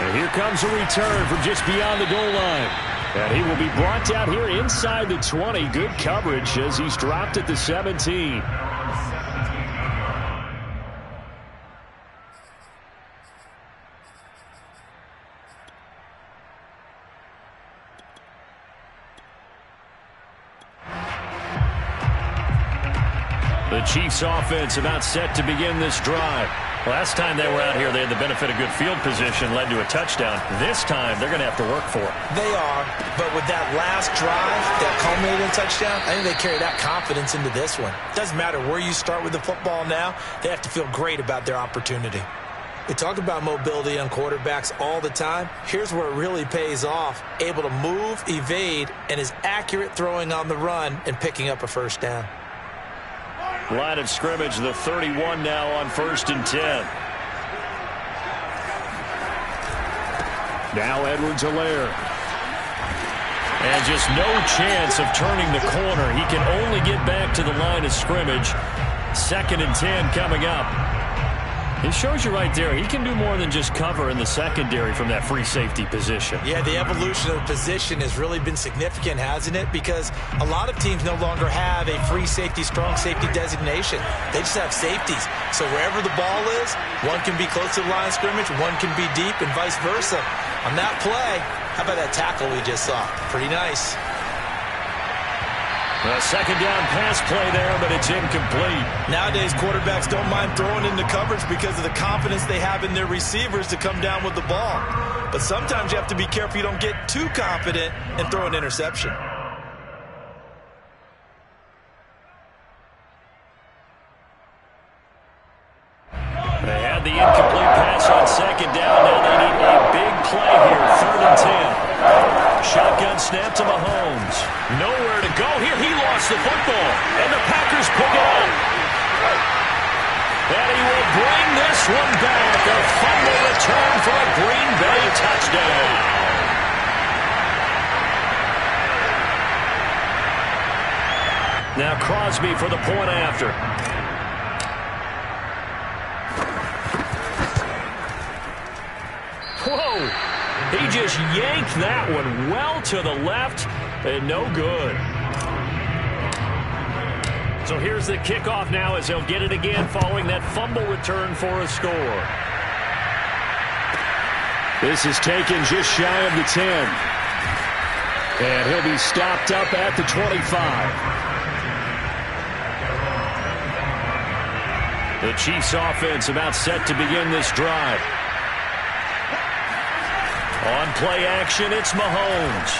And here comes a return from just beyond the goal line. And he will be brought down here inside the 20. Good coverage as he's dropped at the 17. The Chiefs offense about set to begin this drive. Last time they were out here, they had the benefit of good field position, led to a touchdown. This time, they're going to have to work for it.
They are, but with that last drive, that culminated in a touchdown, I think they carry that confidence into this one. Doesn't matter where you start with the football now, they have to feel great about their opportunity. We talk about mobility on quarterbacks all the time. Here's where it really pays off. Able to move, evade, and is accurate throwing on the run and picking up a 1st down.
Line of scrimmage, the 31 now on 1st and 10. Now Edwards-Helaire. And just no chance of turning the corner. He can only get back to the line of scrimmage. 2nd and 10 coming up. It shows you right there, he can do more than just cover in the secondary from that free safety position.
Yeah, the evolution of the position has really been significant, hasn't it? Because a lot of teams no longer have a free safety, strong safety designation. They just have safeties. So wherever the ball is, one can be close to the line of scrimmage, one can be deep, and vice versa. On that play, how about that tackle we just saw? Pretty nice.
A second down pass play there, but it's incomplete.
Nowadays, quarterbacks don't mind throwing into coverage because of the confidence they have in their receivers to come down with the ball. But sometimes you have to be careful you don't get too confident and throw an interception.
They had the incomplete pass on second down. Now they need a big play here, 3rd and 10. Shotgun snap to Mahomes. Nowhere to go here. He lost the football, and the Packers pick it up. And he will bring this one back. A fumble return for a Green Bay touchdown. Now Crosby for the point after. Whoa! He just yanked that one well to the left, and no good. So here's the kickoff now as he'll get it again following that fumble return for a score. This is taken just shy of the 10. And he'll be stopped up at the 25. The Chiefs offense about set to begin this drive. On play action, it's Mahomes.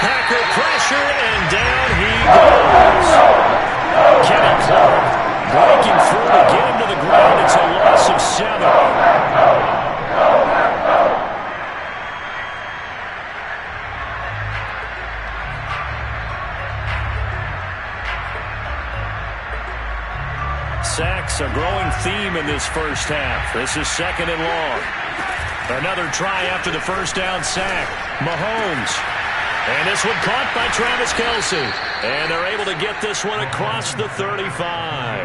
Packer pressure, and down he goes. Kenny Clark breaking through to get him to the ground. It's a loss of 7. Sacks a growing theme in this first half. This is 2nd and long. Another try after the first down sack. Mahomes. And this one caught by Travis Kelce. And they're able to get this one across the 35.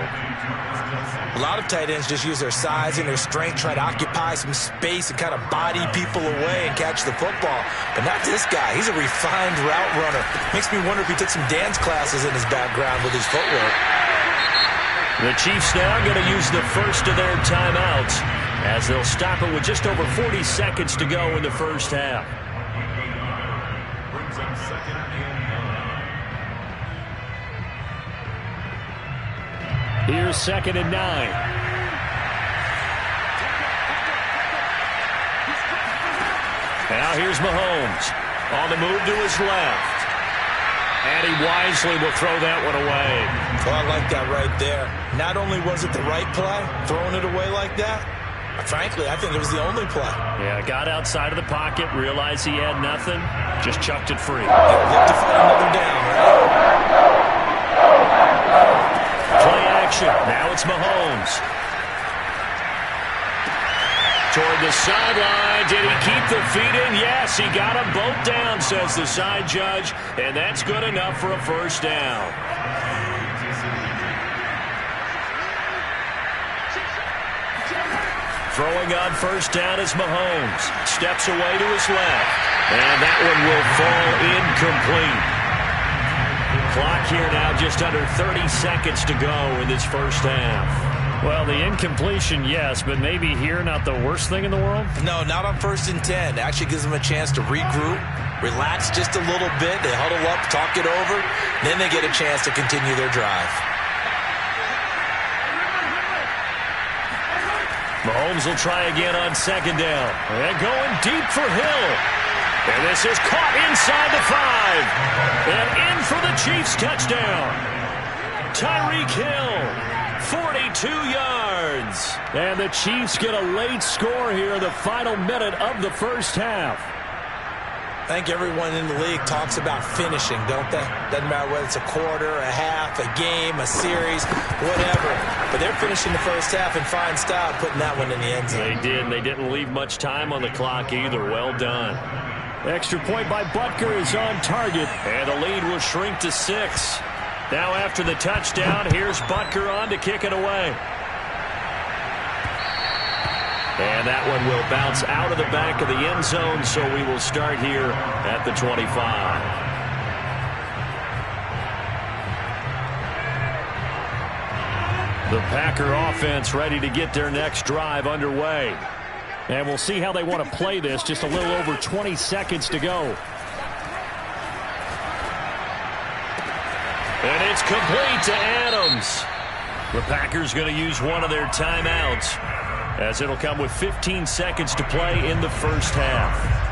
A lot of tight ends just use their size and their strength, try to occupy some space and kind of body people away and catch the football. But not this guy. He's a refined route runner. Makes me wonder if he took some dance classes in his background with his footwork.
The Chiefs now going to use the first of their timeouts as they'll stop it with just over 40 seconds to go in the first half.
Brings up 2nd and 9.
Here's 2nd and 9. Now here's Mahomes on the move to his left. And he wisely will throw that one away.
Oh, I like that right there. Not only was it the right play, throwing it away like that, frankly, I think it was the only play.
Yeah, got outside of the pocket, realized he had nothing, just chucked it free.
Look to find another down, right?
Play action. Now it's Mahomes. Toward the sideline. Did he keep the feet in? Yes, he got them both down, says the side judge. And that's good enough for a first down. Throwing on first down is Mahomes. Steps away to his left. And that one will fall incomplete. Clock here now just under 30 seconds to go in this first half. Well, the incompletion, yes, but maybe here not the worst thing in the world?
No, not on 1st and 10. Actually gives them a chance to regroup, relax just a little bit. They huddle up, talk it over. Then they get a chance to continue their drive.
Mahomes will try again on 2nd down. And going deep for Hill. And this is caught inside the 5. And in for the Chiefs touchdown. Tyreek Hill, 42 yards. And the Chiefs get a late score here in the final minute of the first half.
I think everyone in the league talks about finishing, don't they? Doesn't matter whether it's a quarter, a half, a game, a series, whatever. But they're finishing the first half in fine style, putting that one in the end zone.
They did, and they didn't leave much time on the clock either. Well done. Extra point by Butker is on target, and the lead will shrink to 6. Now after the touchdown, here's Butker on to kick it away. And that one will bounce out of the back of the end zone, so we will start here at the 25. The Packer offense ready to get their next drive underway. And we'll see how they want to play this. Just a little over 20 seconds to go. And it's complete to Adams. The Packers going to use one of their timeouts, as it'll come with 15 seconds to play in the first half.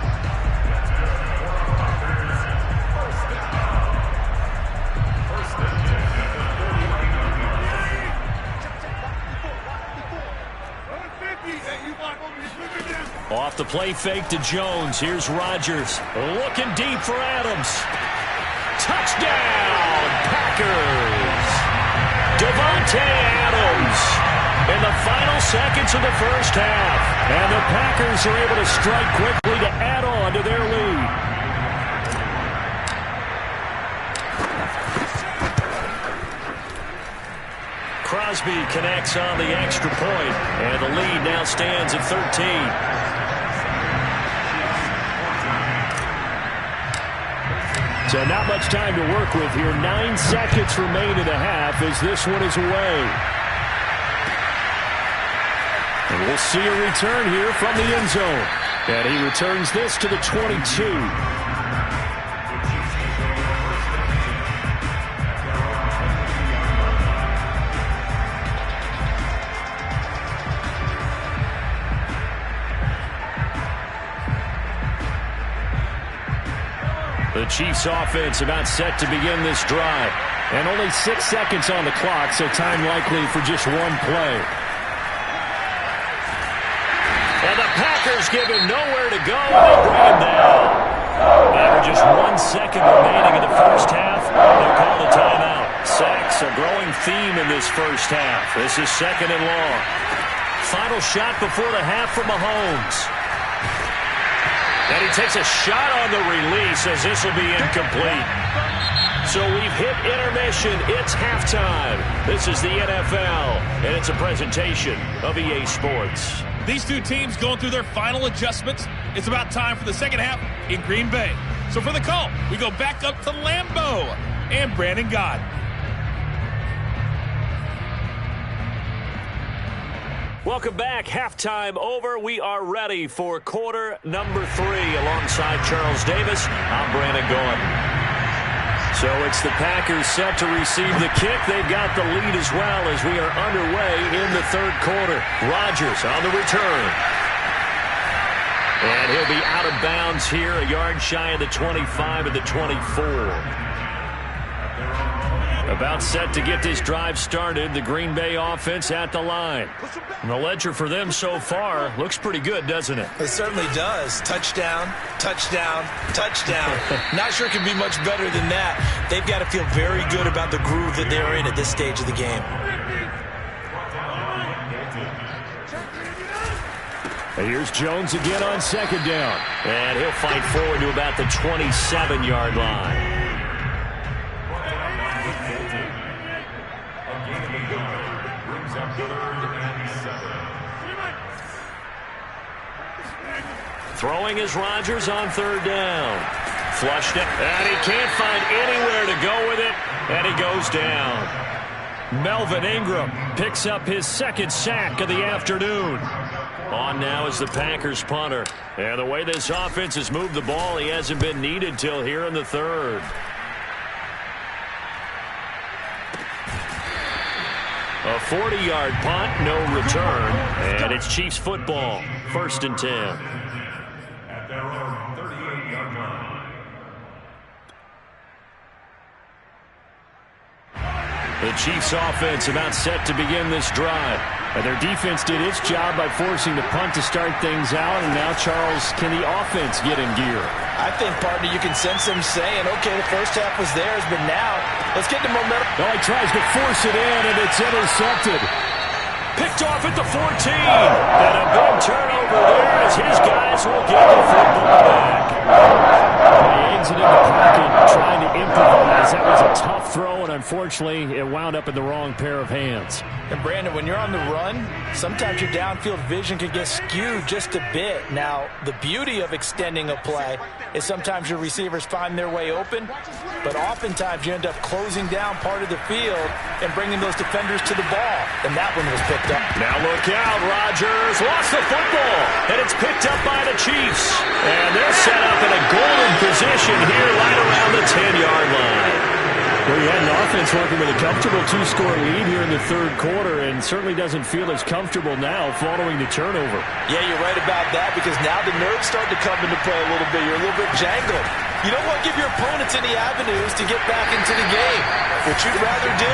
Off the play fake to Jones. Here's Rodgers. Looking deep for Adams. Touchdown, Packers. Davante Adams in the final seconds of the first half. And the Packers are able to strike quickly to add on to their lead. Crosby connects on the extra point, and the lead now stands at 13. So not much time to work with here. 9 seconds remain in the half as this one is away. And we'll see a return here from the end zone. And he returns this to the 22. The Chiefs offense about set to begin this drive. And only 6 seconds on the clock, so time likely for just one play. And the Packers give him nowhere to go, and they bring him down. And with just 1 second remaining in the first half, they'll call the timeout. Sacks, a growing theme in this first half. This is 2nd and long. Final shot before the half from Mahomes. And he takes a shot on the release as this will be incomplete. So we've hit intermission. It's halftime. This is the NFL, and it's a presentation of EA Sports.
These two teams going through their final adjustments. It's about time for the second half in Green Bay. So for the call, we go back up to Lambeau and Brandon Gott.
Welcome back. Halftime over. We are ready for quarter number 3. Alongside Charles Davis, I'm Brandon Gordon. So it's the Packers set to receive the kick. They've got the lead as well as we are underway in the third quarter. Rodgers on the return. And he'll be out of bounds here, a yard shy of the 25 of the 24. About set to get this drive started, the Green Bay offense at the line. And the ledger for them so far looks pretty good, doesn't it?
It certainly does. Touchdown, touchdown, touchdown. Not sure it can be much better than that. They've got to feel very good about the groove that they're in at this stage of the game.
And here's Jones again on 2nd down. And he'll fight forward to about the 27-yard line. Throwing is Rodgers on 3rd down. Flushed it, and he can't find anywhere to go with it, and he goes down. Melvin Ingram picks up his 2nd sack of the afternoon. On now is the Packers punter. And the way this offense has moved the ball, he hasn't been needed till here in the 3rd. A 40-yard punt, no return, and it's Chiefs football, 1st and 10.
At their own 38-yard line.
The Chiefs offense about set to begin this drive. And their defense did its job by forcing the punt to start things out. And now, Charles, can the offense get in gear?
I think, partner, you can sense them saying, okay, the first half was theirs, but now let's get the momentum.
Well, he tries to force it in, and it's intercepted. Picked off at the 14. And a big turnover there as his guys will get the football back. He exited the pocket trying to improvise. That was a tough throw, and unfortunately, it wound up in the wrong pair of hands.
And Brandon, when you're on the run, sometimes your downfield vision can get skewed just a bit. Now, the beauty of extending a play is sometimes your receivers find their way open, but oftentimes you end up closing down part of the field and bringing those defenders to the ball. And that one was picked up.
Now look out, Rodgers lost the football, and it's picked up by the Chiefs. And they're set up in a golden position here right around the 10-yard line. Well, you had an offense working with a comfortable 2-score lead here in the third quarter, and certainly doesn't feel as comfortable now following the turnover.
Yeah, you're right about that, because now the nerves start to come into play a little bit. You're a little bit jangled. You don't want to give your opponents any avenues to get back into the game. What you'd rather do,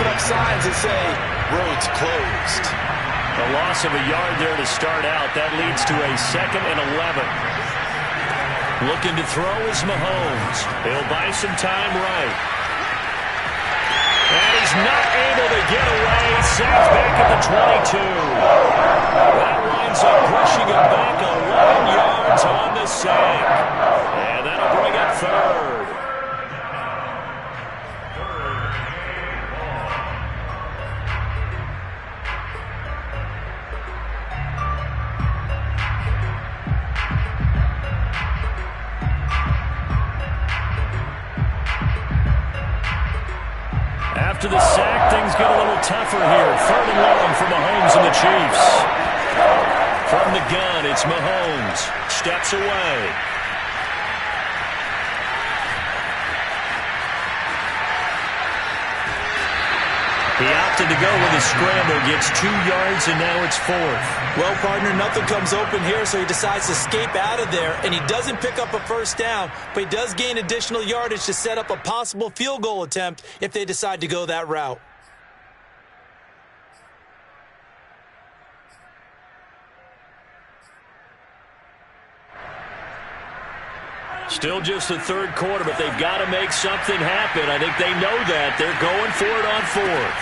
put up signs that say, roads closed.
A loss of a yard there to start out. That leads to a 2nd and 11. Looking to throw is Mahomes. He'll buy some time right. And he's not able to get away. Sacked back at the 22. That winds up pushing him back 11 yards on the sack. And that'll bring up 3rd. After the sack, things get a little tougher here. 3rd and long for Mahomes and the Chiefs. From the gun, it's Mahomes. Steps away. He opted to go with a scramble, gets 2 yards, and now it's 4th.
Well, partner, nothing comes open here, so he decides to escape out of there, and he doesn't pick up a first down, but he does gain additional yardage to set up a possible field goal attempt if they decide to go that route.
Still just the third quarter, but they've got to make something happen. I think they know that. They're going for it on 4th.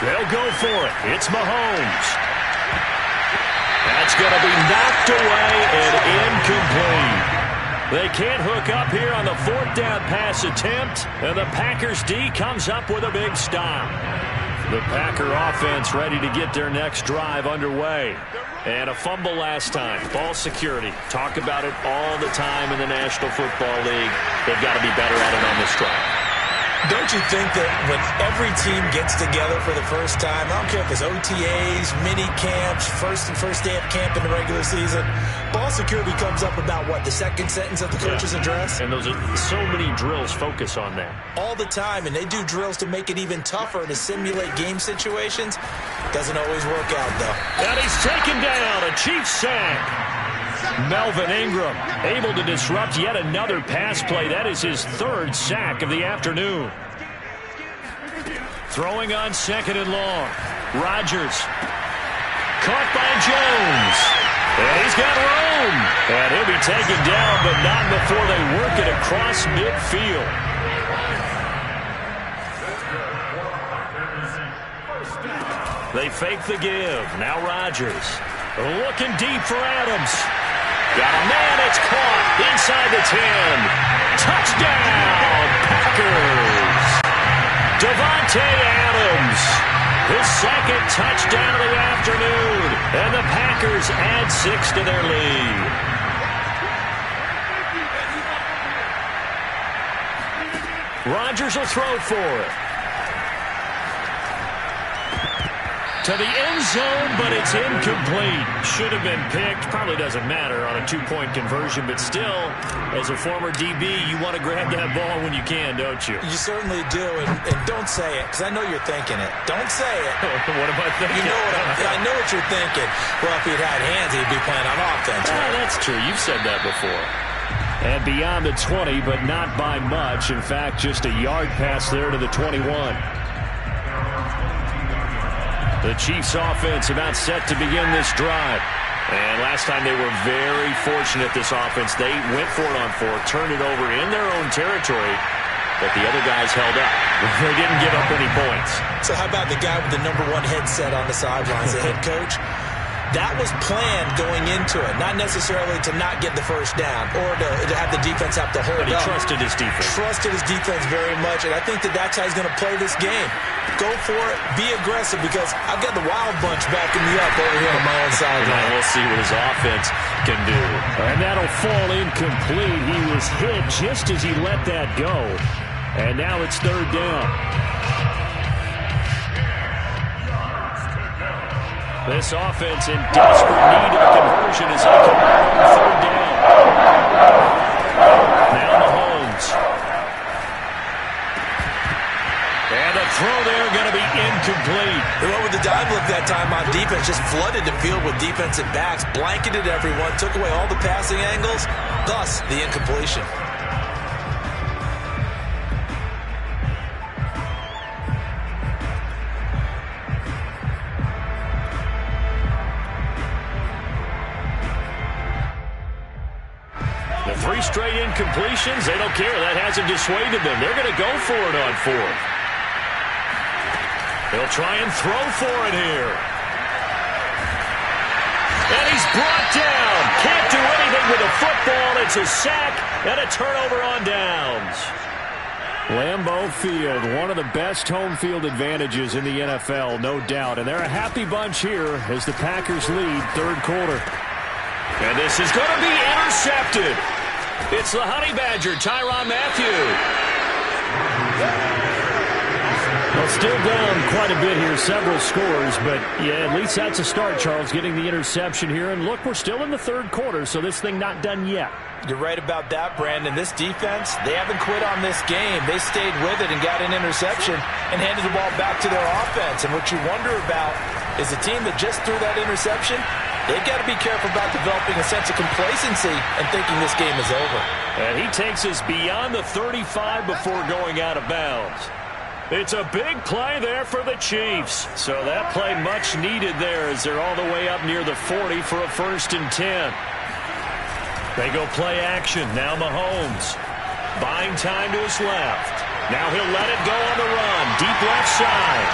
They'll go for it. It's Mahomes. That's going to be knocked away and incomplete. They can't hook up here on the 4th down pass attempt, and the Packers D comes up with a big stop. The Packer offense ready to get their next drive underway. And a fumble last time. Ball security. Talk about it all the time in the National Football League. They've got to be better at it on this drive.
Don't you think that when every team gets together for the first time, I don't care if it's OTAs, mini camps, first day of camp in the regular season, ball security comes up about, what, the second sentence of the coach's address?
And those are so many drills focus on that.
All the time, and they do drills to make it even tougher to simulate game situations. Doesn't always work out, though.
And he's taken down. A Chiefs sack. Melvin Ingram able to disrupt yet another pass play. That is his 3rd sack of the afternoon. Throwing on 2nd and long. Rodgers. Caught by Jones. And he's got room. And he'll be taken down, but not before they work it across midfield. They fake the give. Now Rodgers. Looking deep for Adams. Got a man, it's caught inside the 10. Touchdown, Packers. Davante Adams, his 2nd touchdown of the afternoon. And the Packers add 6 to their lead. Rodgers will throw for it. To the end zone, but it's incomplete. Should have been picked. Probably doesn't matter on a 2-point conversion, but still, as a former DB, you want to grab that ball when you can, don't you?
You certainly do, and don't say it, because I know you're thinking it. Don't say it.
What am I thinking?
You know I know what you're thinking. Well, if he'd had hands, he'd be playing on offense. Right?
That's true. You've said that before. And beyond the 20, but not by much. In fact, just a yard pass there to the 21. The Chiefs offense about set to begin this drive. And last time they were very fortunate, this offense. They went for it on 4th, turned it over in their own territory, but the other guys held up. They didn't give up any points.
So how about the guy with the #1 headset on the sidelines, the head coach? That was planned going into it, not necessarily to not get the first down or to have the defense have to hold up.
But he trusted his defense.
Trusted his defense very much, and I think that's how he's going to play this game. Go for it. Be aggressive, because I've got the Wild Bunch backing me up over here on my own sideline.
We'll see what his offense can do. And that'll fall incomplete. He was hit just as he let that go. And now it's third down. This offense in desperate need of a conversion as they convert on third down. Now Mahomes. And the throw there going to be incomplete.
They went with the dive look that time on defense. Just flooded the field with defensive backs. Blanketed everyone. Took away all the passing angles. Thus, the incompletion.
Three straight incompletions. They don't care. That hasn't dissuaded them. They're going to go for it on fourth. They'll try and throw for it here. And he's brought down. Can't do anything with the football. It's a sack and a turnover on downs. Lambeau Field, one of the best home field advantages in the NFL, no doubt. And they're a happy bunch here as the Packers lead third quarter. And this is going to be intercepted. It's the Honey Badger, Tyrann Mathieu. Well, still down quite a bit here, several scores, but yeah, at least that's a start, Charles, getting the interception here. And look, we're still in the third quarter, so this thing not done yet.
You're right about that, Brandon. This defense, they haven't quit on this game. They stayed with it and got an interception and handed the ball back to their offense. And what you wonder about is a team that just threw that interception, they've got to be careful about developing a sense of complacency and thinking this game is over.
And he takes us beyond the 35 before going out of bounds. It's a big play there for the Chiefs. So that play much needed there as they're all the way up near the 40 for a 1st and 10. They go play action. Now Mahomes buying time to his left. Now he'll let it go on the run. Deep left side.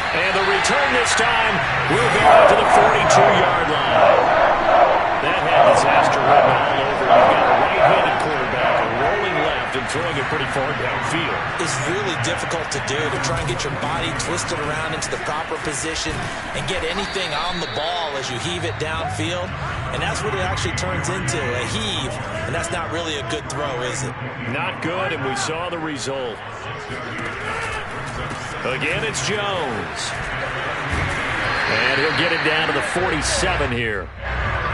And the return this time will go out to the 42-yard line. That had disaster written all over it. You've got a right-handed quarterback, a rolling left, and throwing it pretty far downfield.
It's really difficult to do, to try and get your body twisted around into the proper position and get anything on the ball as you heave it downfield. And that's what it actually turns into, a heave. And that's not really a good throw, is it?
Not good, and we saw the result. Again, it's Jones. And he'll get it down to the 47 here.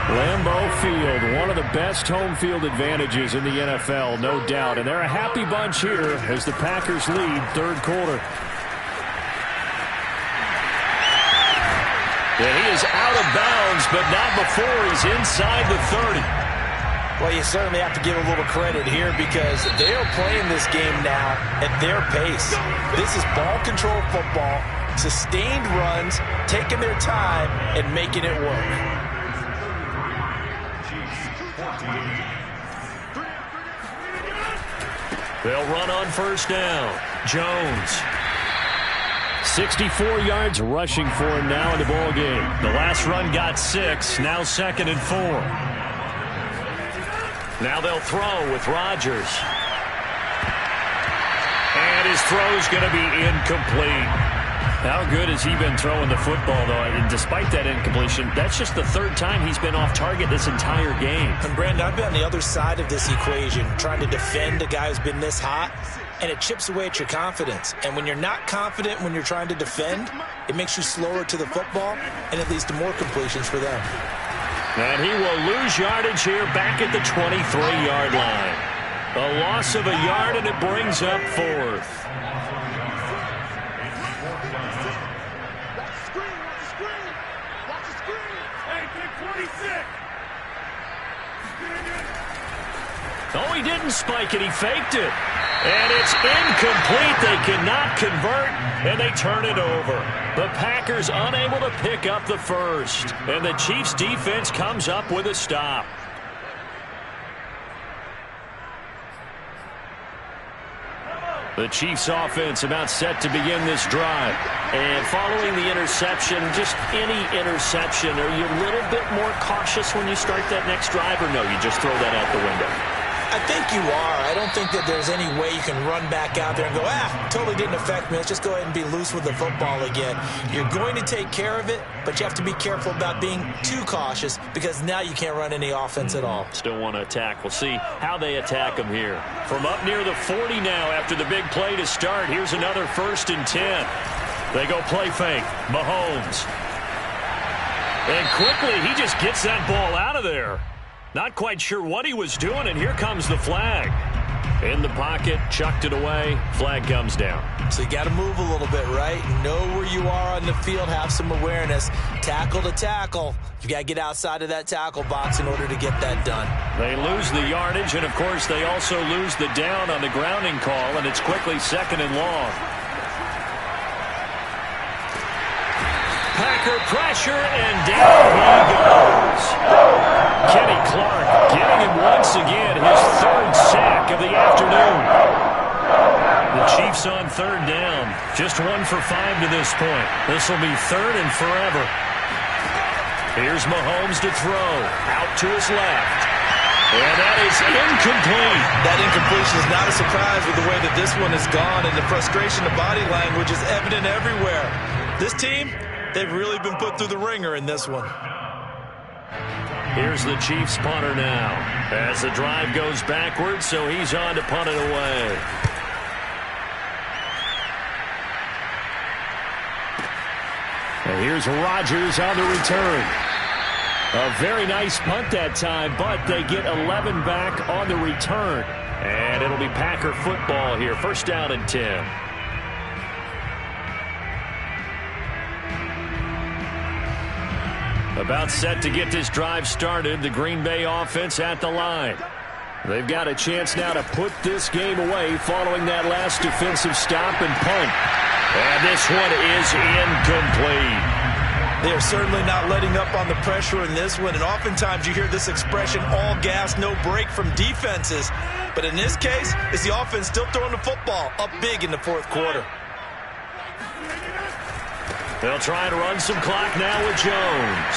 Lambeau Field, one of the best home field advantages in the NFL, no doubt. And they're a happy bunch here as the Packers lead third quarter. And he is out of bounds, but not before he's inside the 30.
Well, you certainly have to give a little credit here because they are playing this game now at their pace. This is ball control football, sustained runs, taking their time and making it work.
They'll run on first down. Jones. 64 yards rushing for him now in the ball game. The last run got 6, now 2nd and 4. Now they'll throw with Rodgers. And his throw's going to be incomplete. How good has he been throwing the football, though? And despite that incompletion, that's just the 3rd time he's been off target this entire game.
And, Brandon, I've been on the other side of this equation, trying to defend a guy who's been this hot, and it chips away at your confidence. And when you're not confident when you're trying to defend, it makes you slower to the football, and it leads to more completions for them.
And he will lose yardage here back at the 23-yard line. A loss of a yard, and it brings up 4th. Oh, he didn't spike it. He faked it. And it's incomplete. They cannot convert, and they turn it over. The Packers unable to pick up the first. And the Chiefs' defense comes up with a stop. The Chiefs offense about set to begin this drive.
And following the interception, just any interception, are you a little bit more cautious when you start that next drive, or no, you just throw that out the window?
I think you are. I don't think that there's any way you can run back out there and go, totally didn't affect me. Let's just go ahead and be loose with the football again. You're going to take care of it, but you have to be careful about being too cautious because now you can't run any offense at all.
Still want to attack. We'll see how they attack them here. From up near the 40 now after the big play to start, here's another 1st and 10. They go play fake. Mahomes. And quickly, he just gets that ball out of there. Not quite sure what he was doing, and here comes the flag. In the pocket, chucked it away, flag comes down.
So you got to move a little bit, right? Know where you are on the field, have some awareness. Tackle to tackle. You got to get outside of that tackle box in order to get that done.
They lose the yardage, and of course they also lose the down on the grounding call, and it's quickly 2nd and long. Packer pressure, and down he goes. Kenny Clark getting him once again his 3rd sack of the afternoon. The Chiefs on 3rd down. Just 1 for 5 to this point. This will be 3rd and forever. Here's Mahomes to throw. Out to his left. And that is incomplete.
That incompletion is not a surprise with the way that this one has gone, and the frustration of body language is evident everywhere. This team, they've really been put through the ringer in this one.
Here's the Chiefs punter now as the drive goes backwards, so he's on to punt it away.
And here's Rodgers on the return. A very nice punt that time, but they get 11 back on the return.
And it'll be Packer football here. 1st down and 10. About set to get this drive started. The Green Bay offense at the line.
They've got a chance now to put this game away following that last defensive stop and punt.
And this one is incomplete.
They are certainly not letting up on the pressure in this one, and oftentimes you hear this expression, all gas, no break from defenses. But in this case, it's the offense still throwing the football up big in the 4th quarter.
They'll try to run some clock now with Jones.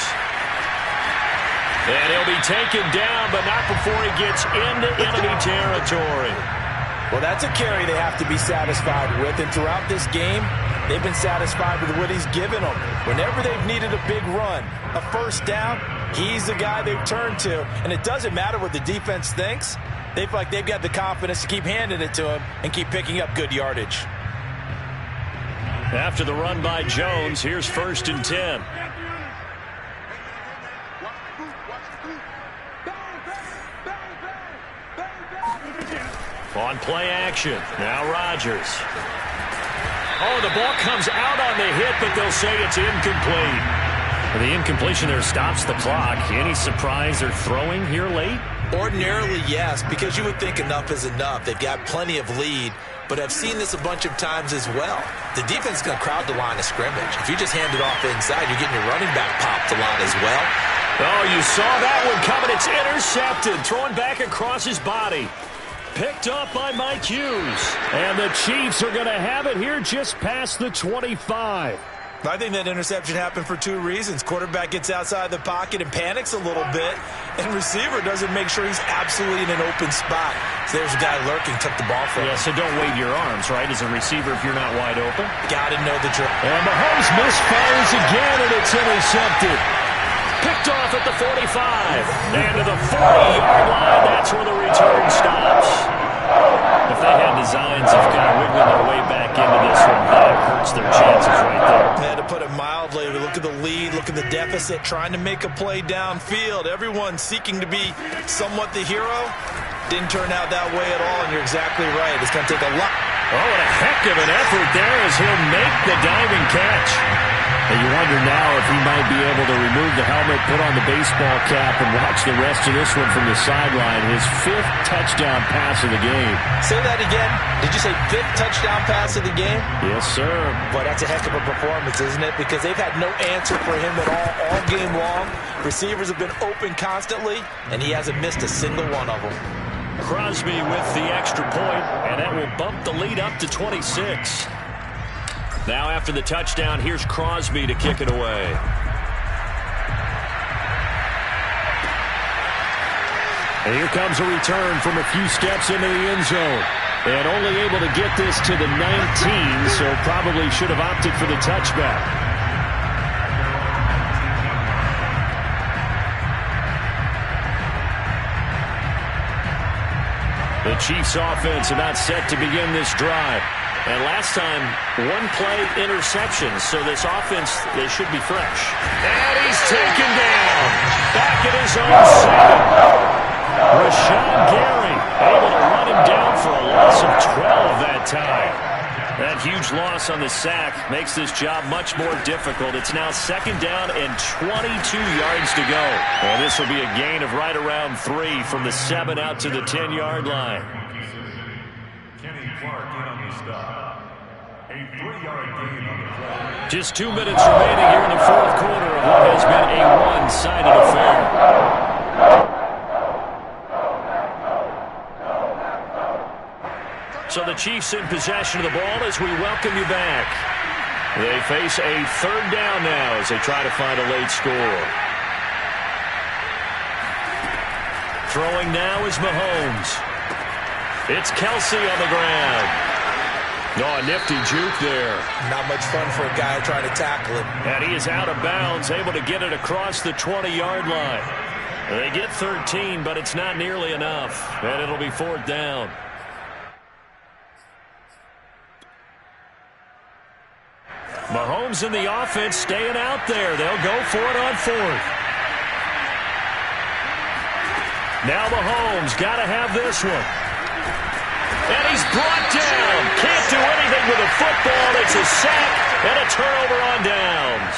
And he'll be taken down, but not before he gets into enemy territory.
Well, that's a carry they have to be satisfied with, and throughout this game, they've been satisfied with what he's given them. Whenever they've needed a big run, a 1st down, he's the guy they've turned to. And it doesn't matter what the defense thinks. They feel like they've got the confidence to keep handing it to him and keep picking up good yardage.
After the run by Jones, here's 1st and 10. On play action, now Rodgers. Oh, the ball comes out on the hit, but they'll say it's incomplete.
The incompletion there stops the clock. Any surprise they're throwing here late?
Ordinarily, yes, because you would think enough is enough. They've got plenty of lead, but I've seen this a bunch of times as well. The defense is going to crowd the line of scrimmage. If you just hand it off inside, you're getting your running back popped a lot as well.
Oh, you saw that one coming. It's intercepted. Throwing back across his body. Picked up by Mike Hughes.
And the Chiefs are going to have it here just past the 25.
I think that interception happened for 2 reasons. Quarterback gets outside the pocket and panics a little bit, and receiver doesn't make sure he's absolutely in an open spot. So there's a guy lurking, took the ball from him.
Yeah, so don't wave your arms, right, as a receiver if you're not wide open.
Got to know the drill.
And Mahomes misfires again, and it's intercepted.
Picked off at the 45. And to the 40-yard line, that's where the return stops.
If they had designs of kind of wiggling their way back into this one, that hurts their chances right there.
Yeah, to put it mildly, look at the lead, look at the deficit, trying to make a play downfield. Everyone seeking to be somewhat the hero. Didn't turn out that way at all, and you're exactly right. It's going to take a lot.
Oh, what a heck of an effort there as he'll make the diving catch.
And you wonder now if he might be able to remove the helmet, put on the baseball cap, and watch the rest of this one from the sideline. His 5th touchdown pass of the game.
Say that again. Did you say 5th touchdown pass of the game?
Yes, sir.
Boy, that's a heck of a performance, isn't it? Because they've had no answer for him at all game long. Receivers have been open constantly, and he hasn't missed a single one of them.
Crosby with the extra point, and that will bump the lead up to 26. Now after the touchdown, here's Crosby to kick it away. And here comes a return from a few steps into the end zone. And only able to get this to the 19, so probably should have opted for the touchback. The Chiefs offense about set to begin this drive. And last time, one play interception, so this offense, they should be fresh. And he's taken down. Back at his own 7. Rashawn Gary able to run him down for a loss of 12 that time. That huge loss on the sack makes this job much more difficult. It's now 2nd down and 22 yards to go. And this will be a gain of right around 3 from the 7 out to the 10-yard line. Just 2 minutes remaining here in the 4th quarter of what has been a one-sided affair. So the Chiefs in possession of the ball as we welcome you back. They face a 3rd down now as they try to find a late score. Throwing now is Mahomes. It's Kelsey on the ground. Oh, a nifty juke there.
Not much fun for a guy trying to tackle him.
And he is out of bounds, able to get it across the 20-yard line. They get 13, but it's not nearly enough. And it'll be 4th down. Mahomes in the offense staying out there. They'll go for it on 4th. Now Mahomes got to have this one. And he's brought down. Can't do anything with a football. It's a sack and a turnover on downs.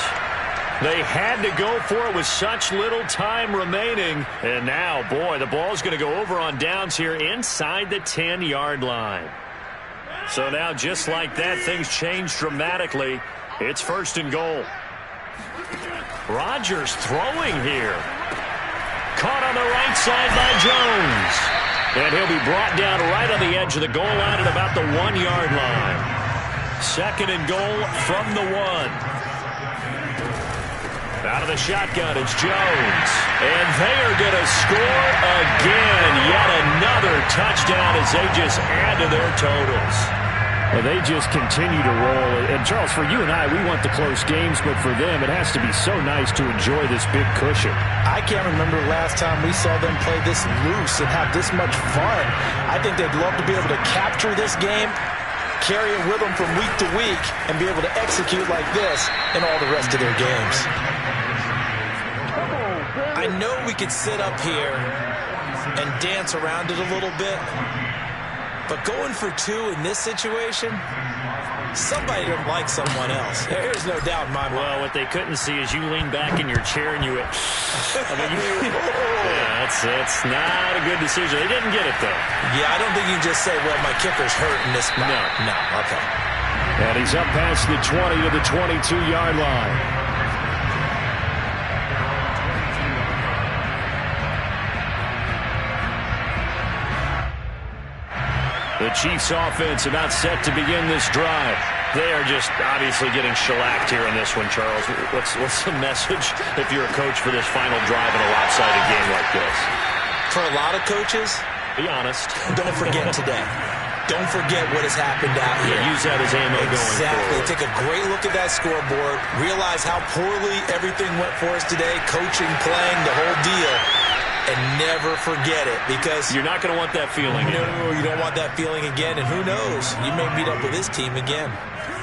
They had to go for it with such little time remaining. And now, boy, the ball's going to go over on downs here inside the 10-yard line. So now, just like that, things change dramatically. It's 1st and goal. Rodgers throwing here. Caught on the right side by Jones. And he'll be brought down right on the edge of the goal line at about the 1-yard line. 2nd and goal from the 1. Out of the shotgun, it's Jones. And they are going to score again. Yet another touchdown as they just add to their totals. Well, they just continue to roll. And, Charles, for you and I, we want the close games, but for them, it has to be so nice to enjoy this big cushion.
I can't remember the last time we saw them play this loose and have this much fun. I think they'd love to be able to capture this game, carry it with them from week to week, and be able to execute like this in all the rest of their games. I know we could sit up here and dance around it a little bit, but going for 2 in this situation, somebody doesn't like someone else. There's no doubt in my mind.
Well, what they couldn't see is you lean back in your chair and you went, yeah, that's not a good decision. They didn't get it, though.
Yeah, I don't think you can just say, well, my kicker's hurt in this spot. No, okay.
And he's up past the 20 to the 22-yard line. The Chiefs offense about set to begin this drive. They are just obviously getting shellacked here in this one, Charles. What's the message if you're a coach for this final drive in a lopsided game like this?
For a lot of coaches,
be honest.
Don't forget today. Don't forget what has happened out here.
Yeah, use that as ammo going forward.
Exactly. Take a great look at that scoreboard. Realize how poorly everything went for us today. Coaching, playing, the whole deal. And never forget it, because
you're not going to want that feeling again.
No, you don't want that feeling again, and who knows? You may meet up with this team again.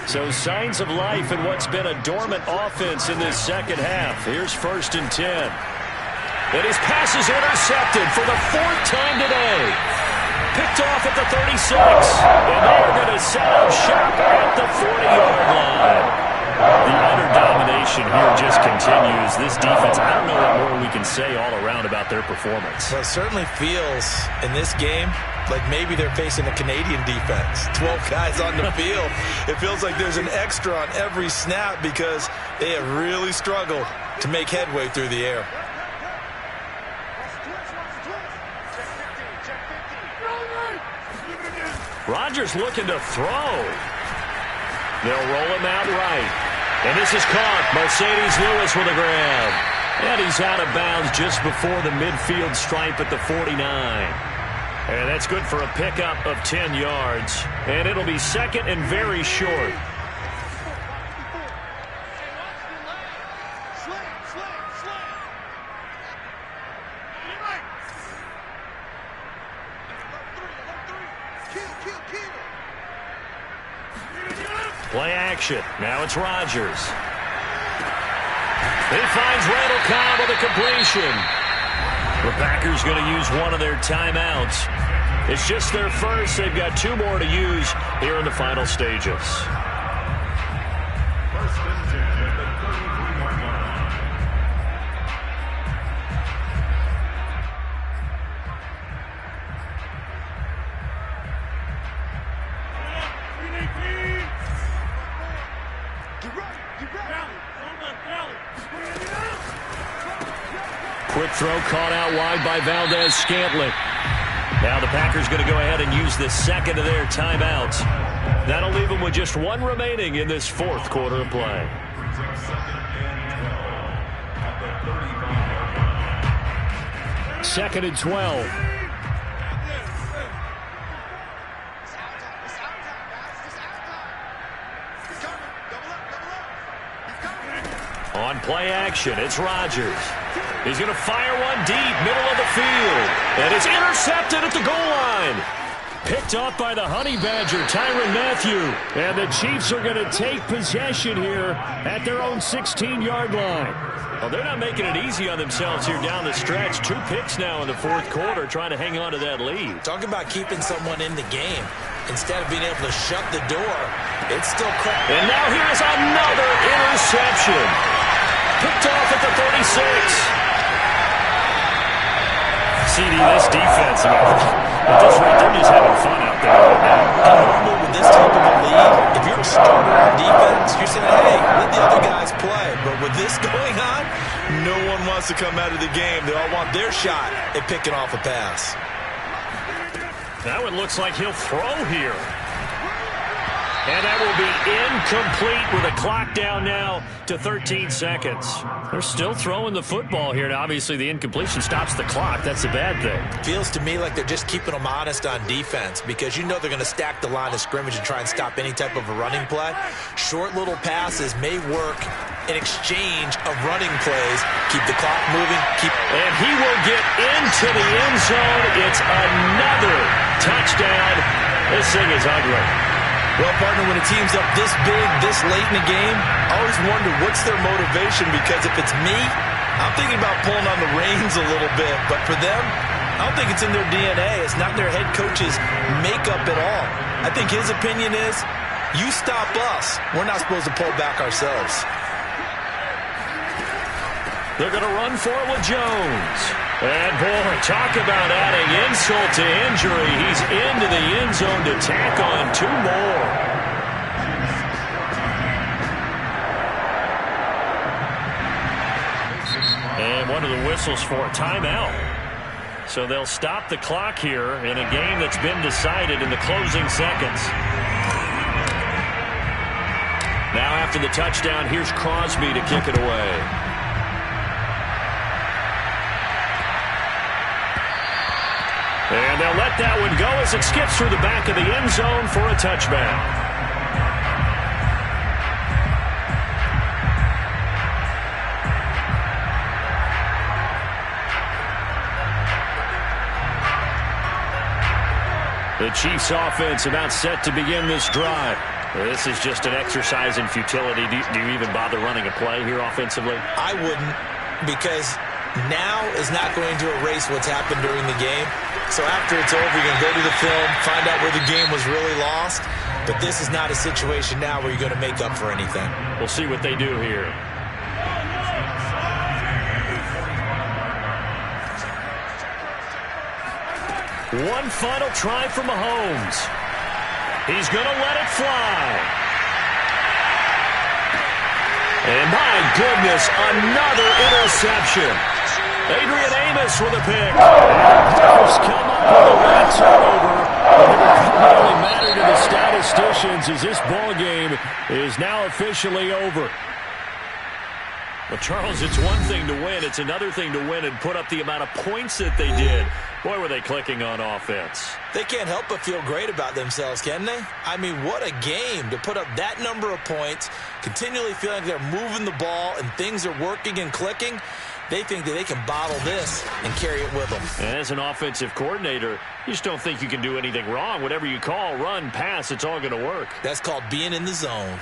So signs of life in what's been a dormant offense in this 2nd half. Here's 1st and 10. And his pass is intercepted for the 4th time today. Picked off at the 36. And they are going to set up shop at the 40-yard line. The utter domination here just continues. This defense, I don't know what more we can say all around about their performance.
Well, it certainly feels in this game like maybe they're facing a Canadian defense. 12 guys on the field. It feels like there's an extra on every snap because they have really struggled to make headway through the air.
Rodgers looking to throw. They'll roll him out right. And this is caught. Mercedes Lewis with a grab. And he's out of bounds just before the midfield stripe at the 49. And that's good for a pickup of 10 yards. And it'll be second and very short. Play action. Now it's Rodgers. He finds Randall Cobb with a completion. The Packers going to use one of their timeouts. It's just their first. They've got 2 more to use here in the final stages.
First and 10 at the 33-yard line.
Quick throw caught out wide by Valdez-Scantling. Now the Packers going to go ahead and use the second of their timeouts. That'll leave them with just 1 remaining in this 4th quarter of play.
Brings up second and 12 at the 35-yard line.
Second and 12. On play action, it's Rodgers. He's going to fire one deep, middle of the field. And it's intercepted at the goal line. Picked off by the Honey Badger, Tyrann Mathieu. And the Chiefs are going to take possession here at their own 16-yard line. Well, they're not making it easy on themselves here down the stretch. 2 picks now in the 4th quarter, trying to hang on to that lead.
Talk about keeping someone in the game. Instead of being able to shut the door, it's still quick.
And now here's another interception. Picked off at the 36. CD, this defense, at this rate, they're just having fun out there right now.
Normally with this type of a lead, if you're a starter on defense, you're saying, hey, let the other guys play. But with this going on, no one wants to come out of the game. They all want their shot at picking off a pass.
That one looks like he'll throw here. And that will be incomplete with a clock down now to 13 seconds. They're still throwing the football here. Now, obviously, the incompletion stops the clock. That's a bad thing.
Feels to me like they're just keeping them honest on defense because you know they're going to stack the line of scrimmage and try and stop any type of a running play. Short little passes may work in exchange of running plays. Keep the clock moving.
And he will get into the end zone. It's another touchdown. This thing is ugly.
Well, partner, when a team's up this big, this late in the game, I always wonder what's their motivation, because if it's me, I'm thinking about pulling on the reins a little bit. But for them, I don't think it's in their DNA. It's not their head coach's makeup at all. I think his opinion is, you stop us, we're not supposed to pull back ourselves.
They're going to run for it with Jones. And, boy, talk about adding insult to injury. He's into the end zone to tack on 2 more. And one of the whistles for a timeout. So they'll stop the clock here in a game that's been decided in the closing seconds. Now after the touchdown, here's Crosby to kick it away. And they'll let that one go as it skips through the back of the end zone for a touchback. The Chiefs offense about set to begin this drive. This is just an exercise in futility. Do you even bother running a play here offensively?
I wouldn't, because now is not going to erase what's happened during the game. So after it's over, you're going to go to the film, find out where the game was really lost. But this is not a situation now where you're going to make up for anything.
We'll see what they do here. One final try for Mahomes. He's going to let it fly. And my goodness, another interception. Adrian Amos with a pick. Packers come up with a late turnover But it only matter to the statisticians as this ball game is now officially over.
Well, Charles, it's one thing to win. It's another thing to win and put up the amount of points that they did. Boy, were they clicking on offense.
They can't help but feel great about themselves, can they? I mean, what a game to put up that number of points, continually feeling like they're moving the ball and things are working and clicking. They think that they can bottle this and carry it with them.
And as an offensive coordinator, you just don't think you can do anything wrong. Whatever you call, run, pass, it's all going to work.
That's called being in the zone.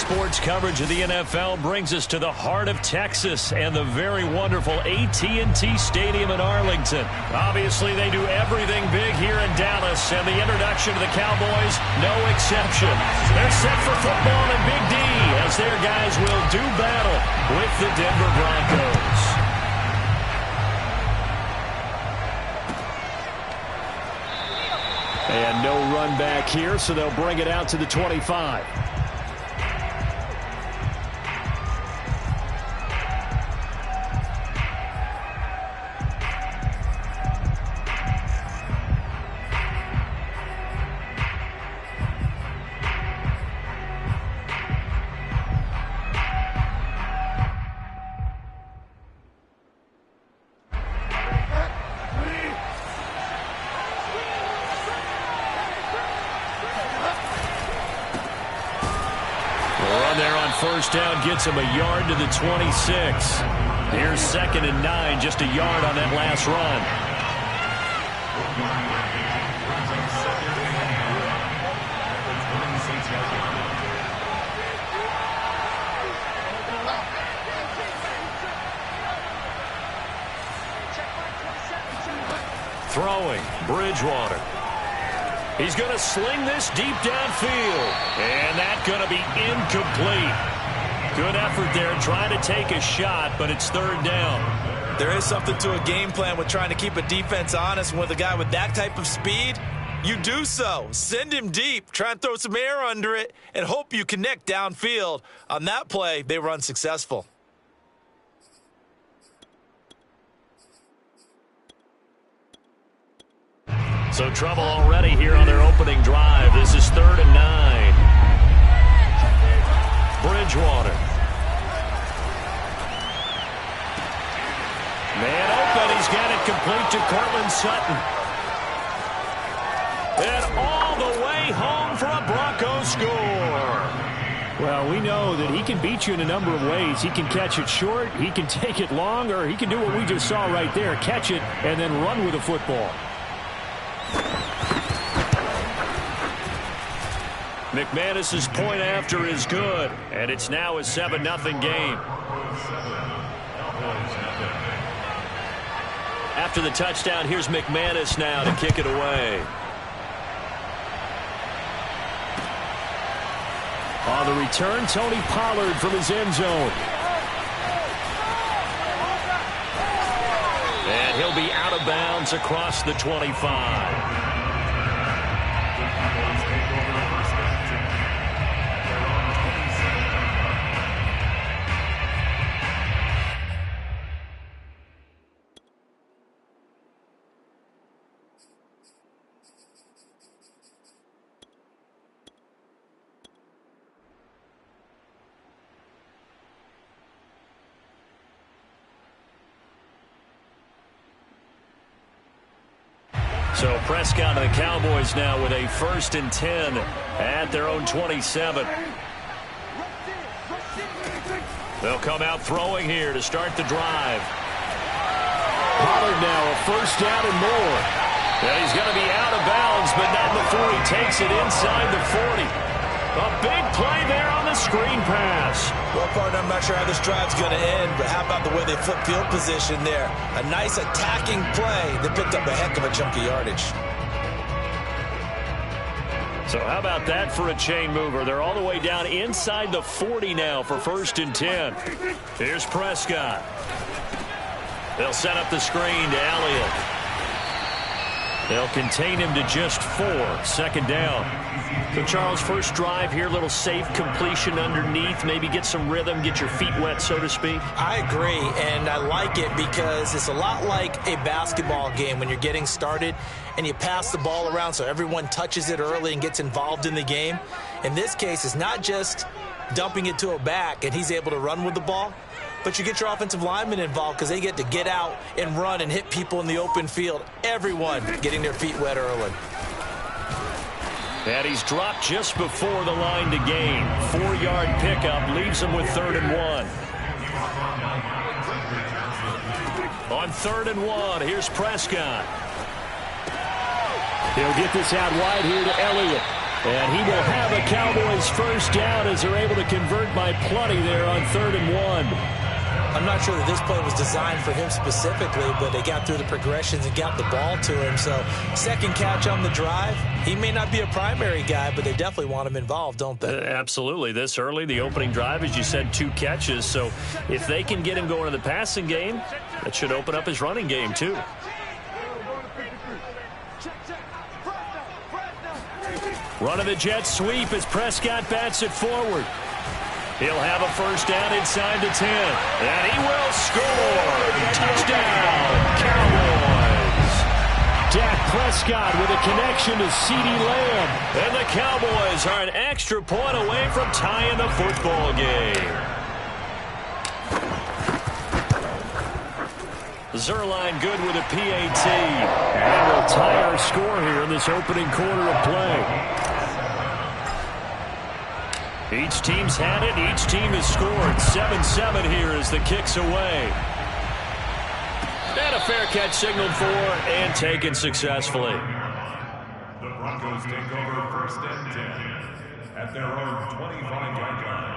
sports coverage of the NFL brings us to the heart of Texas and the very wonderful AT&T Stadium in Arlington. Obviously, they do everything big here in Dallas, and the introduction to the Cowboys, no exception. They're set for football in Big D as their guys will do battle with the Denver Broncos.
And no run back here, so they'll bring it out to the 25.
First down gets him a yard to the 26. Here's 2nd and 9, just a yard on that last run. Throwing, Bridgewater. He's going to sling this deep downfield. And that's going to be incomplete. Good effort there trying to take a shot, but it's 3rd down.
There is something to a game plan with trying to keep a defense honest. With a guy with that type of speed, you do so. Send him deep, try and throw some air under it, and hope you connect downfield. On that play, they were unsuccessful.
So trouble already here on their opening drive. This is 3rd and 9. Bridgewater. Man open. He's got it complete to Cortland Sutton. And all the way home for a Broncos score.
Well, we know that he can beat you in a number of ways. He can catch it short, he can take it long, or he can do what we just saw right there, catch it and then run with the football.
McManus's point after is good, and it's now a 7-0 game. After the touchdown, here's McManus now to kick it away.
On the return, Tony Pollard from his end zone.
And he'll be out of bounds across the 25. So Prescott and the Cowboys now with a 1st and 10 at their own 27. They'll come out throwing here to start the drive.
Pollard now a 1st down and more.
And he's going to be out of bounds, but not before he takes it inside the 40. A big play there on the screen pass.
Well, partner, I'm not sure how this drive's going to end, but how about the way they flip field position there? A nice attacking play that picked up a heck of a chunk of yardage.
So how about that for a chain mover? They're all the way down inside the 40 now for 1st and 10. Here's Prescott. They'll set up the screen to Elliott. They'll contain him to just 4. 2nd down. So, Charles, first drive here, little safe completion underneath, maybe get some rhythm, get your feet wet, so to speak.
I agree, and I like it because it's a lot like a basketball game when you're getting started and you pass the ball around so everyone touches it early and gets involved in the game. In this case, it's not just dumping it to a back and he's able to run with the ball, but you get your offensive linemen involved because they get to get out and run and hit people in the open field. Everyone getting their feet wet early.
And he's dropped just before the line to gain. 4-yard pickup leaves him with 3rd and 1. On 3rd and 1, here's Prescott.
He'll get this out wide here to Elliott.
And he will have a Cowboys first down as they're able to convert by plenty there on 3rd and 1.
I'm not sure that this play was designed for him specifically, but they got through the progressions and got the ball to him. So second catch on the drive. He may not be a primary guy, but they definitely want him involved, don't they?
Absolutely. This early, the opening drive, as you said, 2 catches. So if they can get him going in the passing game, that should open up his running game too. Run of the jet sweep as Prescott bats it forward. He'll have a first down inside the 10. And he will score. Touchdown, Cowboys. Dak Prescott with a connection to CeeDee Lamb. And the Cowboys are an extra point away from tying the football game. Zerline good with a PAT. And we'll tie our score here in this opening quarter of play. Each team's had it. Each team has scored. 7-7 here as the kick's away. And a fair catch signaled for and taken successfully.
The Broncos take over 1st and 10 at their own 25-yard line.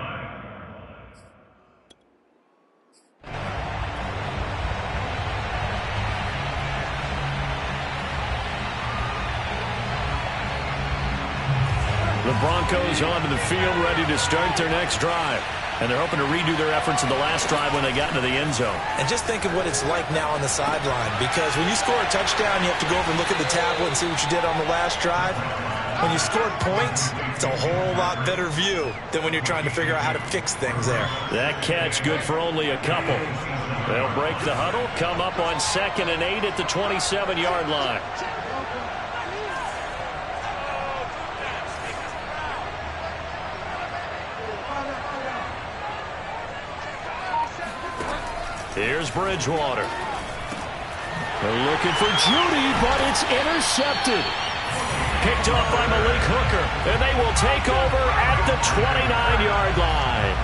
The Broncos onto the field, ready to start their next drive. And they're hoping to redo their efforts in the last drive when they got into the end zone.
And just think of what it's like now on the sideline, because when you score a touchdown, you have to go over and look at the tablet and see what you did on the last drive. When you scored points, it's a whole lot better view than when you're trying to figure out how to fix things there.
That catch good for only a couple. They'll break the huddle, come up on 2nd and 8 at the 27-yard line. Here's Bridgewater. They're looking for Judy, but it's intercepted. Picked off by Malik Hooker, and they will take over at the 29-yard line.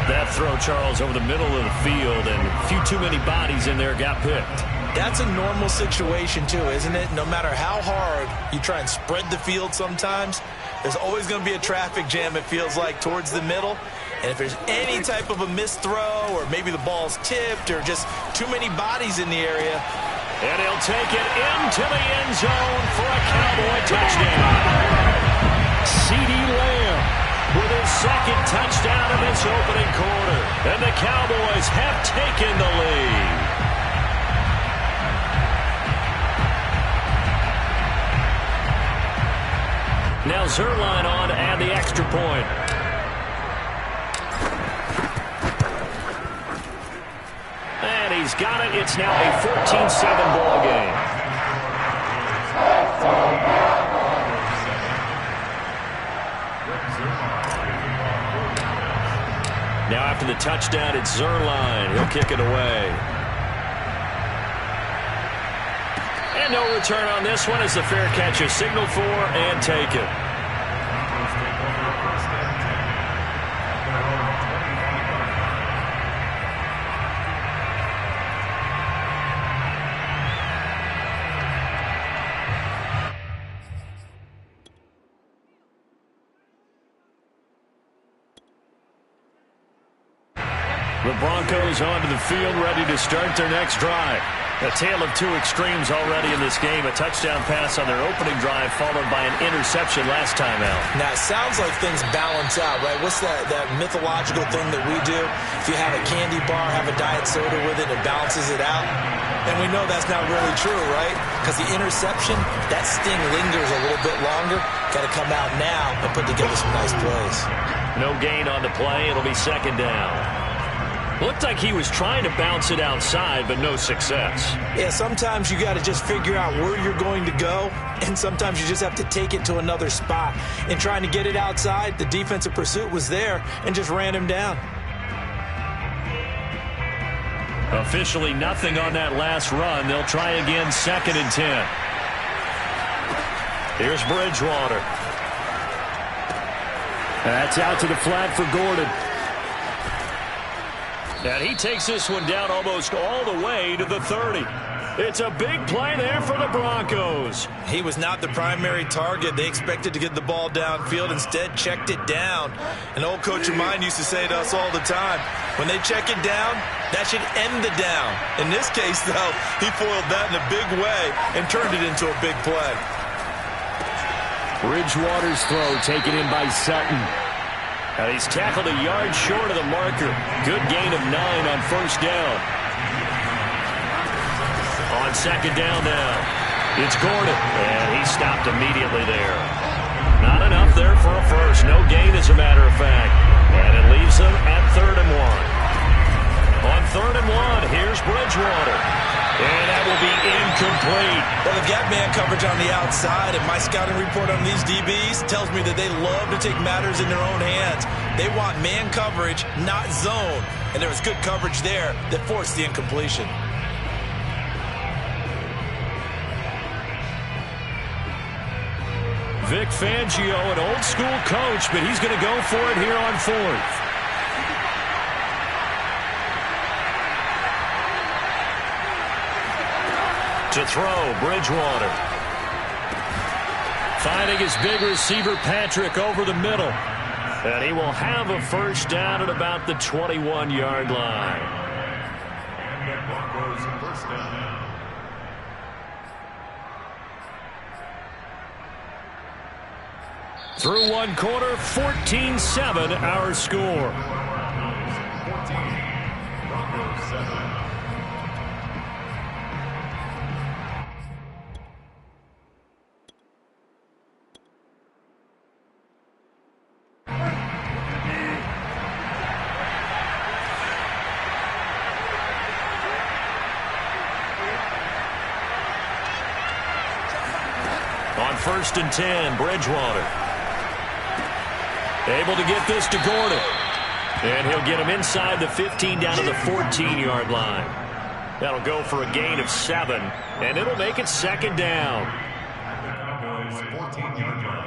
That throw, Charles, over the middle of the field, and a few too many bodies in there got picked.
That's a normal situation, too, isn't it? No matter how hard you try and spread the field sometimes, there's always going to be a traffic jam, it feels like, towards the middle. And if there's any type of a missed throw, or maybe the ball's tipped, or just too many bodies in the area.
And he'll take it into the end zone for a Cowboy touchdown. CeeDee Lamb with his 2nd touchdown of this opening quarter. And the Cowboys have taken the lead. Now Zerline on to add the extra point. And he's got it. It's now a 14-7 ball game. Now after the touchdown, it's Zerline. He'll kick it away. And no return on this one as the fair catch is signaled for and taken. The Broncos onto the field, ready to start their next drive. A tale of two extremes already in this game. A touchdown pass on their opening drive, followed by an interception last time out.
Now, it sounds like things balance out, right? What's that mythological thing that we do? If you have a candy bar, have a diet soda with it, it balances it out. And we know that's not really true, right? Because the interception, that sting lingers a little bit longer. Got to come out now and put together some nice plays.
No gain on the play. It'll be 2nd down. Looked like he was trying to bounce it outside, but no success.
Yeah, sometimes you got to just figure out where you're going to go, and sometimes you just have to take it to another spot. In trying to get it outside, the defensive pursuit was there and just ran him down.
Officially nothing on that last run. They'll try again, 2nd and 10. Here's Bridgewater. That's out to the flat for Gordon. And he takes this one down almost all the way to the 30. It's a big play there for the Broncos.
He was not the primary target. They expected to get the ball downfield. Instead, checked it down. An old coach of mine used to say to us all the time, when they check it down, that should end the down. In this case, though, he foiled that in a big way and turned it into a big play.
Bridgewater's throw taken in by Sutton. And he's tackled a yard short of the marker. Good gain of 9 on first down. On second down now, it's Gordon, and he stopped immediately there. Not enough there for a first. No gain, as a matter of fact. And it leaves them at 3rd and 1. On 3rd and 1, here's Bridgewater. And that will be incomplete.
Well, they've got man coverage on the outside, and my scouting report on these DBs tells me that they love to take matters in their own hands. They want man coverage, not zone. And there was good coverage there that forced the incompletion.
Vic Fangio, an old-school coach, but he's going to go for it here on 4th. To throw, Bridgewater. Finding his big receiver, Patrick, over the middle. And he will have a first down at about the 21-yard line.
And the Broncos first down.
Through one quarter, 14-7, our score.
14, Broncos 7.
On 1st and 10, Bridgewater. Able to get this to Gordon. And he'll get him inside the 15 down to the 14-yard line. That'll go for a gain of 7, and it'll make it 2nd down.
The Cowboys 14-yard line.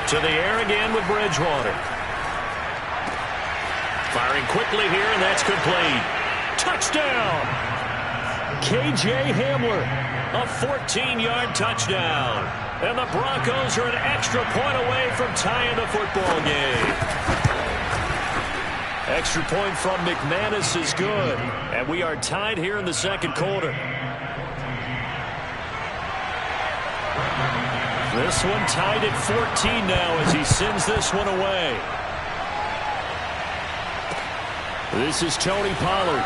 To the air again with Bridgewater. Firing quickly here, and that's complete. Touchdown! K.J. Hamler, a 14-yard touchdown. And the Broncos are an extra point away from tying the football game. Extra point from McManus is good. And we are tied here in the 2nd quarter. This one tied at 14 now as he sends this one away. This is Tony Pollard.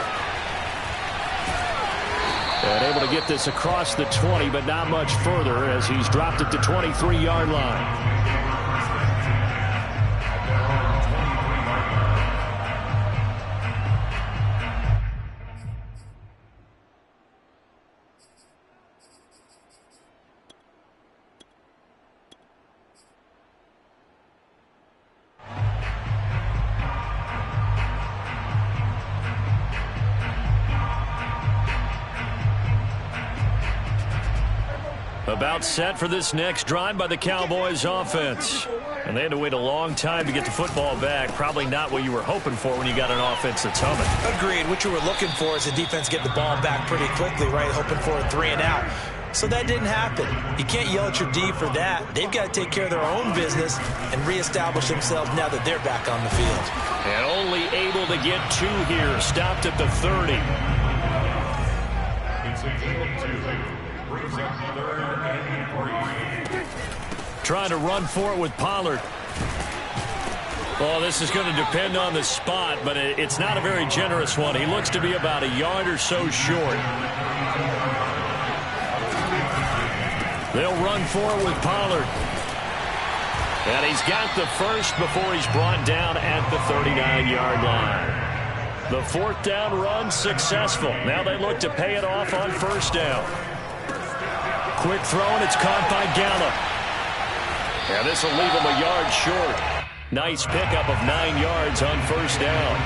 And able to get this across the 20, but not much further as he's dropped it to 23-yard line. About set for this next drive by the Cowboys offense. And they had to wait a long time to get the football back. Probably not what you were hoping for when you got an offense that's humming.
Agreed. What you were looking for is the defense get the ball back pretty quickly, right? Hoping for a 3 and out. So that didn't happen. You can't yell at your D for that. They've got to take care of their own business and reestablish themselves now that they're back on the field.
And only able to get 2 here. Stopped at the 30.
It's a gain of 2. Brings up 3rd and 3.
Trying to run for it with Pollard. Well, this is going to depend on the spot, but it's not a very generous one. He looks to be about a yard or so short. They'll run for it with Pollard. And he's got the first before he's brought down at the 39-yard line. The 4th down run successful. Now they look to pay it off on 1st down. Quick throw, and it's caught by Gallup. And this will leave him a yard short. Nice pickup of 9 yards on 1st down.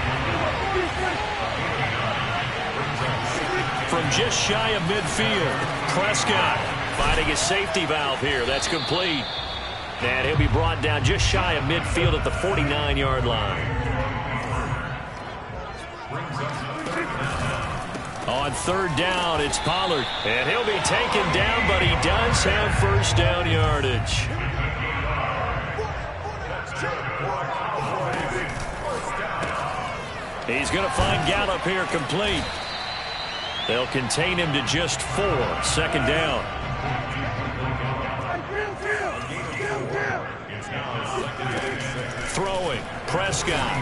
from just shy of midfield. Prescott finding his safety valve here. That's complete. And he'll be brought down just shy of midfield at the 49-yard line. On third down, it's Pollard. And he'll be taken down, but he does have first down yardage. He's going to find Gallup here complete. They'll contain him to just 4. Second down. Throwing. Prescott.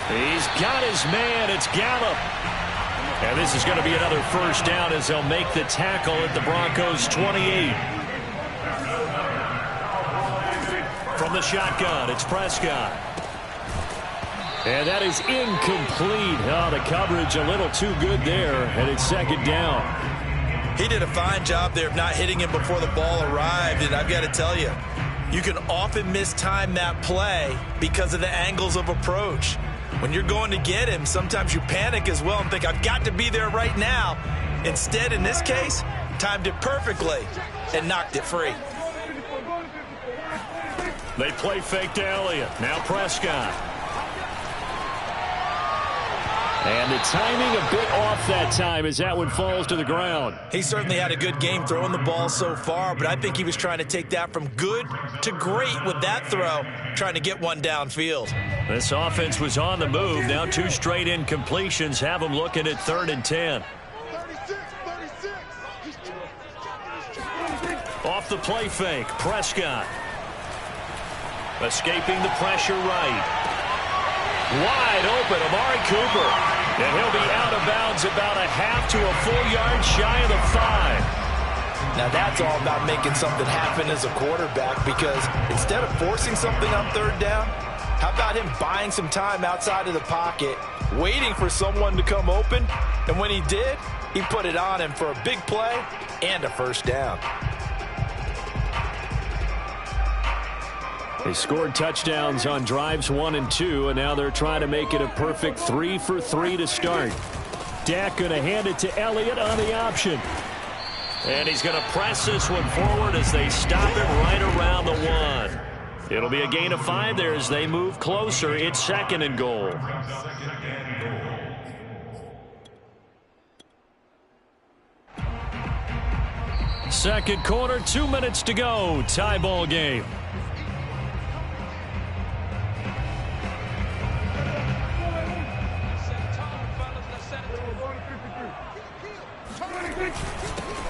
He's got his man. It's Gallup. And this is going to be another first down as they'll make the tackle at the Broncos' 28. From the shotgun, it's Prescott. And that is incomplete. Oh, the coverage a little too good there, and it's second down.
He did a fine job there of not hitting him before the ball arrived, and I've got to tell you, you can often mistime that play because of the angles of approach. When you're going to get him, sometimes you panic as well and think, I've got to be there right now. Instead, in this case, timed it perfectly and knocked it free.
They play fake to Elliott. Now Prescott. And the timing a bit off that time as that one falls to the ground.
He certainly had a good game throwing the ball so far, but I think he was trying to take that from good to great with that throw, trying to get one downfield.
This offense was on the move. Now 2 straight incompletions have them looking at 3rd and 10. Off the play fake, Prescott. Escaping the pressure right. Wide open, Amari Cooper. And he'll be out of bounds about a half to a full yard shy of the 5.
Now that's all about making something happen as a quarterback, because instead of forcing something on 3rd down, how about him buying some time outside of the pocket, waiting for someone to come open, and when he did, he put it on him for a big play and a first down.
They scored touchdowns on drives 1 and 2, and now they're trying to make it a perfect 3 for 3 to start. Dak going to hand it to Elliott on the option. And he's going to press this one forward as they stop him right around the 1. It'll be a gain of 5 there as they move closer. It's 2nd and goal. Second quarter, 2 minutes to go. Tie ball game.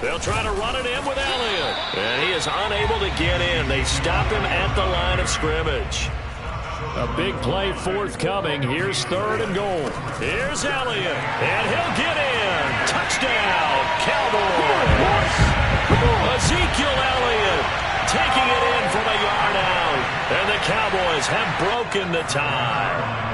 They'll try to run it in with Elliott. And he is unable to get in. They stop him at the line of scrimmage. A big play forthcoming. Here's 3rd and goal. Here's Elliott. And he'll get in. Touchdown, Cowboys. Ezekiel Elliott taking it in from a yard out. And the Cowboys have broken the tie.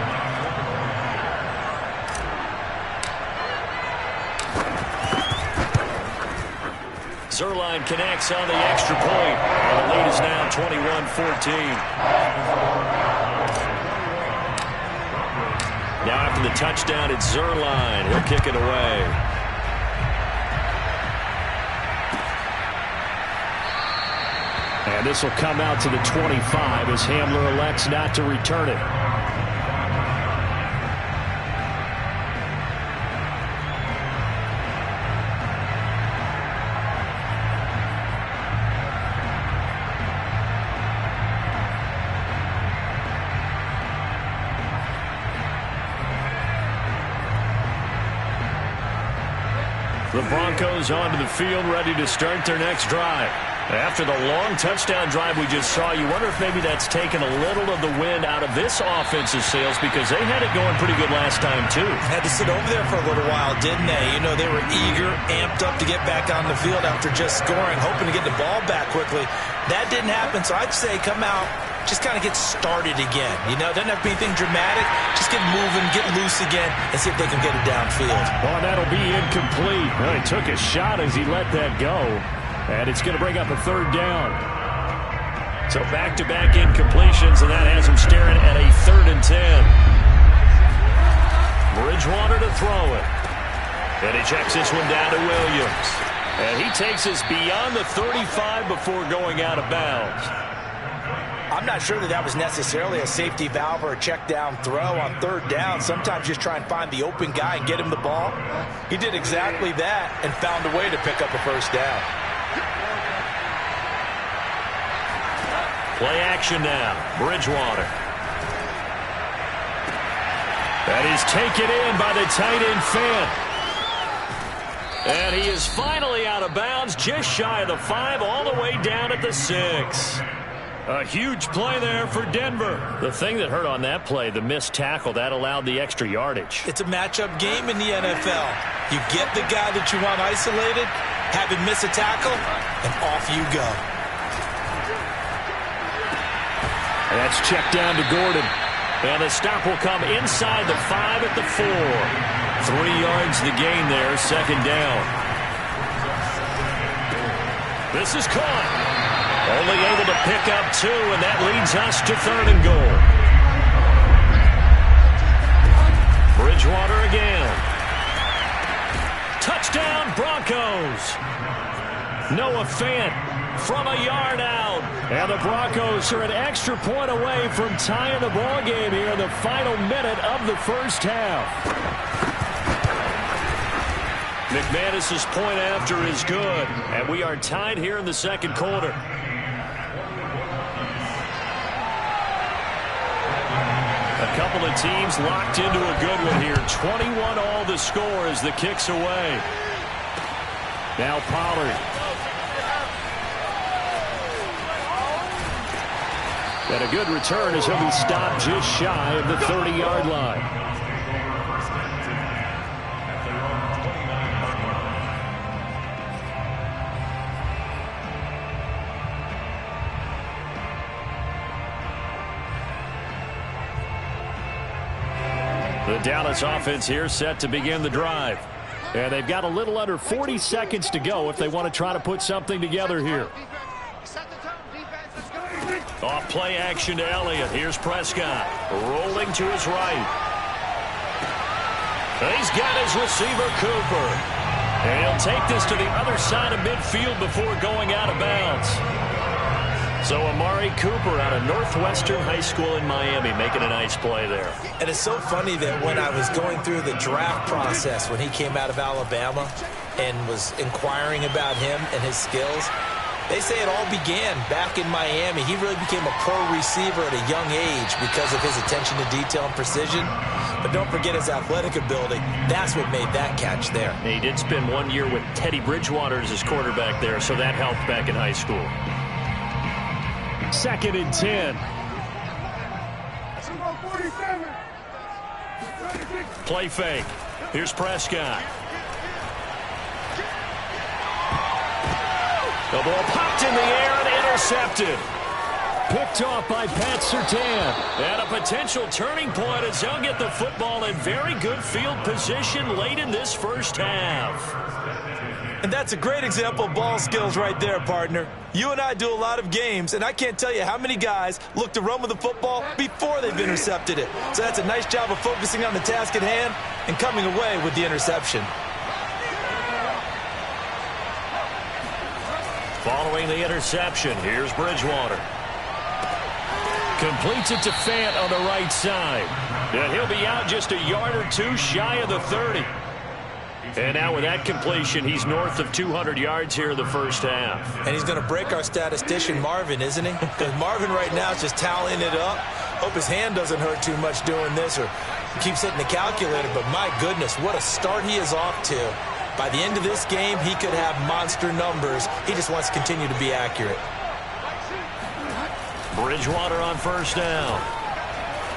Zerline connects on the extra point. And the lead is now 21-14. Now after the touchdown, it's Zerline. He'll kick it away. And this will come out to the 25 as Hamler elects not to return it. The Broncos onto the field, ready to start their next drive. After the long touchdown drive we just saw, you wonder if maybe that's taken a little of the wind out of this offensive sails, because they had it going pretty good last time, too.
Had to sit over there for a little while, didn't they? You know, they were eager, amped up to get back on the field after just scoring, hoping to get the ball back quickly. That didn't happen, so I'd say come out, just kind of get started again. You know, doesn't have to be anything dramatic. Just get moving, get loose again, and see if they can get it downfield.
Well, that'll be incomplete. Well, he took a shot as he let that go. And it's going to bring up a 3rd down. So back-to-back incompletions, and that has him staring at a 3rd and 10. Bridgewater to throw it. And he checks this one down to Williams. And he takes us beyond the 35 before going out of bounds.
I'm not sure that was necessarily a safety valve or a check down throw on third down. Sometimes just try and find the open guy and get him the ball. He did exactly that and found a way to pick up a first down.
Play action now. Bridgewater. That is taken in by the tight end Fant. And he is finally out of bounds, just shy of the 5, all the way down at the 6. A huge play there for Denver. The thing that hurt on that play, the missed tackle, that allowed the extra yardage.
It's a matchup game in the NFL. You get the guy that you want isolated, have him miss a tackle, and off you go.
And that's checked down to Gordon. And the stop will come inside the 5 at the 4. 3 yards the gain there, second down. This is caught. Only able to pick up 2, and that leads us to 3rd and goal. Bridgewater again. Touchdown, Broncos. Noah Fant from a yard out. And the Broncos are an extra point away from tying the ball game here in the final minute of the first half. McManus's point after is good, and we are tied here in the second quarter. A couple of teams locked into a good one here. 21 all the score as the kick's away. Now Pollard. And a good return as he'll be stopped just shy of the 30-yard line. The Dallas offense here set to begin the drive. And they've got a little under 40 seconds to go if they want to try to put something together here. Off play action to Elliott. Here's Prescott rolling to his right. He's got his receiver Cooper. And he'll take this to the other side of midfield before going out of bounds. So Amari Cooper out of Northwestern High School in Miami making a nice play there.
And it's so funny that when I was going through the draft process when he came out of Alabama and was inquiring about him and his skills, they say it all began back in Miami. He really became a pro receiver at a young age because of his attention to detail and precision. But don't forget his athletic ability. That's what made that catch there.
He did spend 1 year with Teddy Bridgewater as his quarterback there, so that helped back in high school. 2nd and 10. Play fake. Here's Prescott. The ball popped in the air and intercepted. Picked off by Pat Surtain. And a potential turning point as he'll get the football in very good field position late in this first half.
And that's a great example of ball skills right there, partner. You and I do a lot of games, and I can't tell you how many guys look to run with the football before they've intercepted it. So that's a nice job of focusing on the task at hand and coming away with the interception.
Following the interception, here's Bridgewater. Completes it to Fant on the right side. And he'll be out just a yard or two shy of the 30. And now with that completion, he's north of 200 yards here in the first half.
And he's going to break our statistician, Marvin, isn't he? Because Marvin right now is just tallying it up. Hope his hand doesn't hurt too much doing this or keeps hitting the calculator. But my goodness, what a start he is off to. By the end of this game, he could have monster numbers. He just wants to continue to be accurate.
Bridgewater on first down.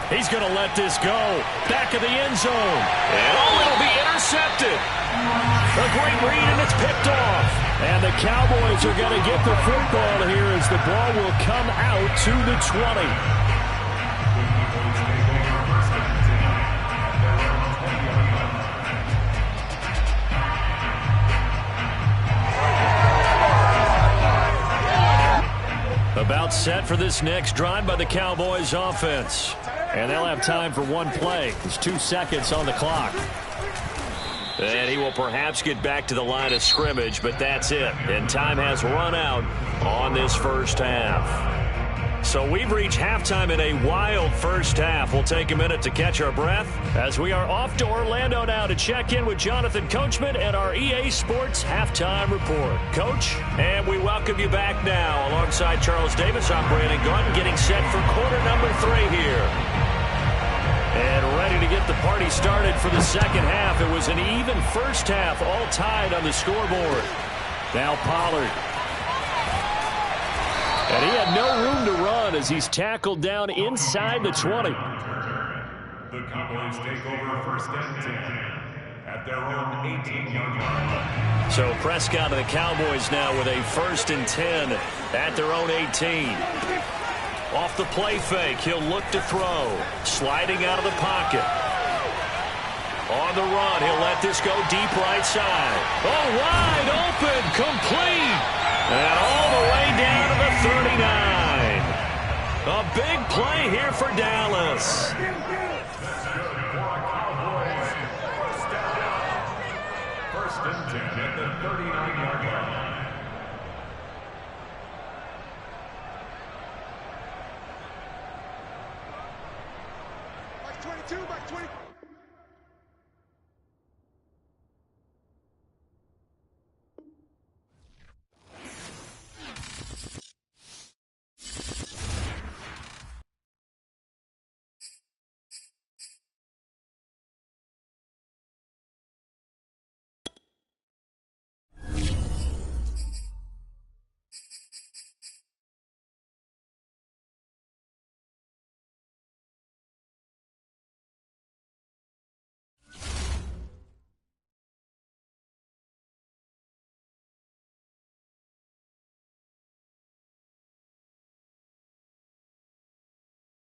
He's going to let this go. Back of the end zone. And it'll be intercepted. A great read, and it's picked off. And the Cowboys are going to get the football here as the ball will come out to the 20. About set for this next drive by the Cowboys offense. And they'll have time for one play. There's 2 seconds on the clock. And he will perhaps get back to the line of scrimmage, but that's it. And time has run out on this first half. So we've reached halftime in a wild first half. We'll take a minute to catch our breath as we are off to Orlando now to check in with Jonathan Coachman and our EA Sports Halftime Report. Coach, and we welcome you back now. Alongside Charles Davis, I'm Brandon Gordon, getting set for quarter number 3 here. And ready to get the party started for the second half. It was an even first half, all tied on the scoreboard. Now Pollard. And he had no room to run as he's tackled down inside the 20.
The Cowboys take over first and 10 at their own 18-yard line.
So Prescott and the Cowboys now with a first and 10 at their own 18. Off the play fake, he'll look to throw. Sliding out of the pocket. On the run, he'll let this go deep right side. Oh, wide open, complete. And all the way down to the 39. A big play here for Dallas.
First and 10 at the 39-yard line.
Mike 22, Mike 20.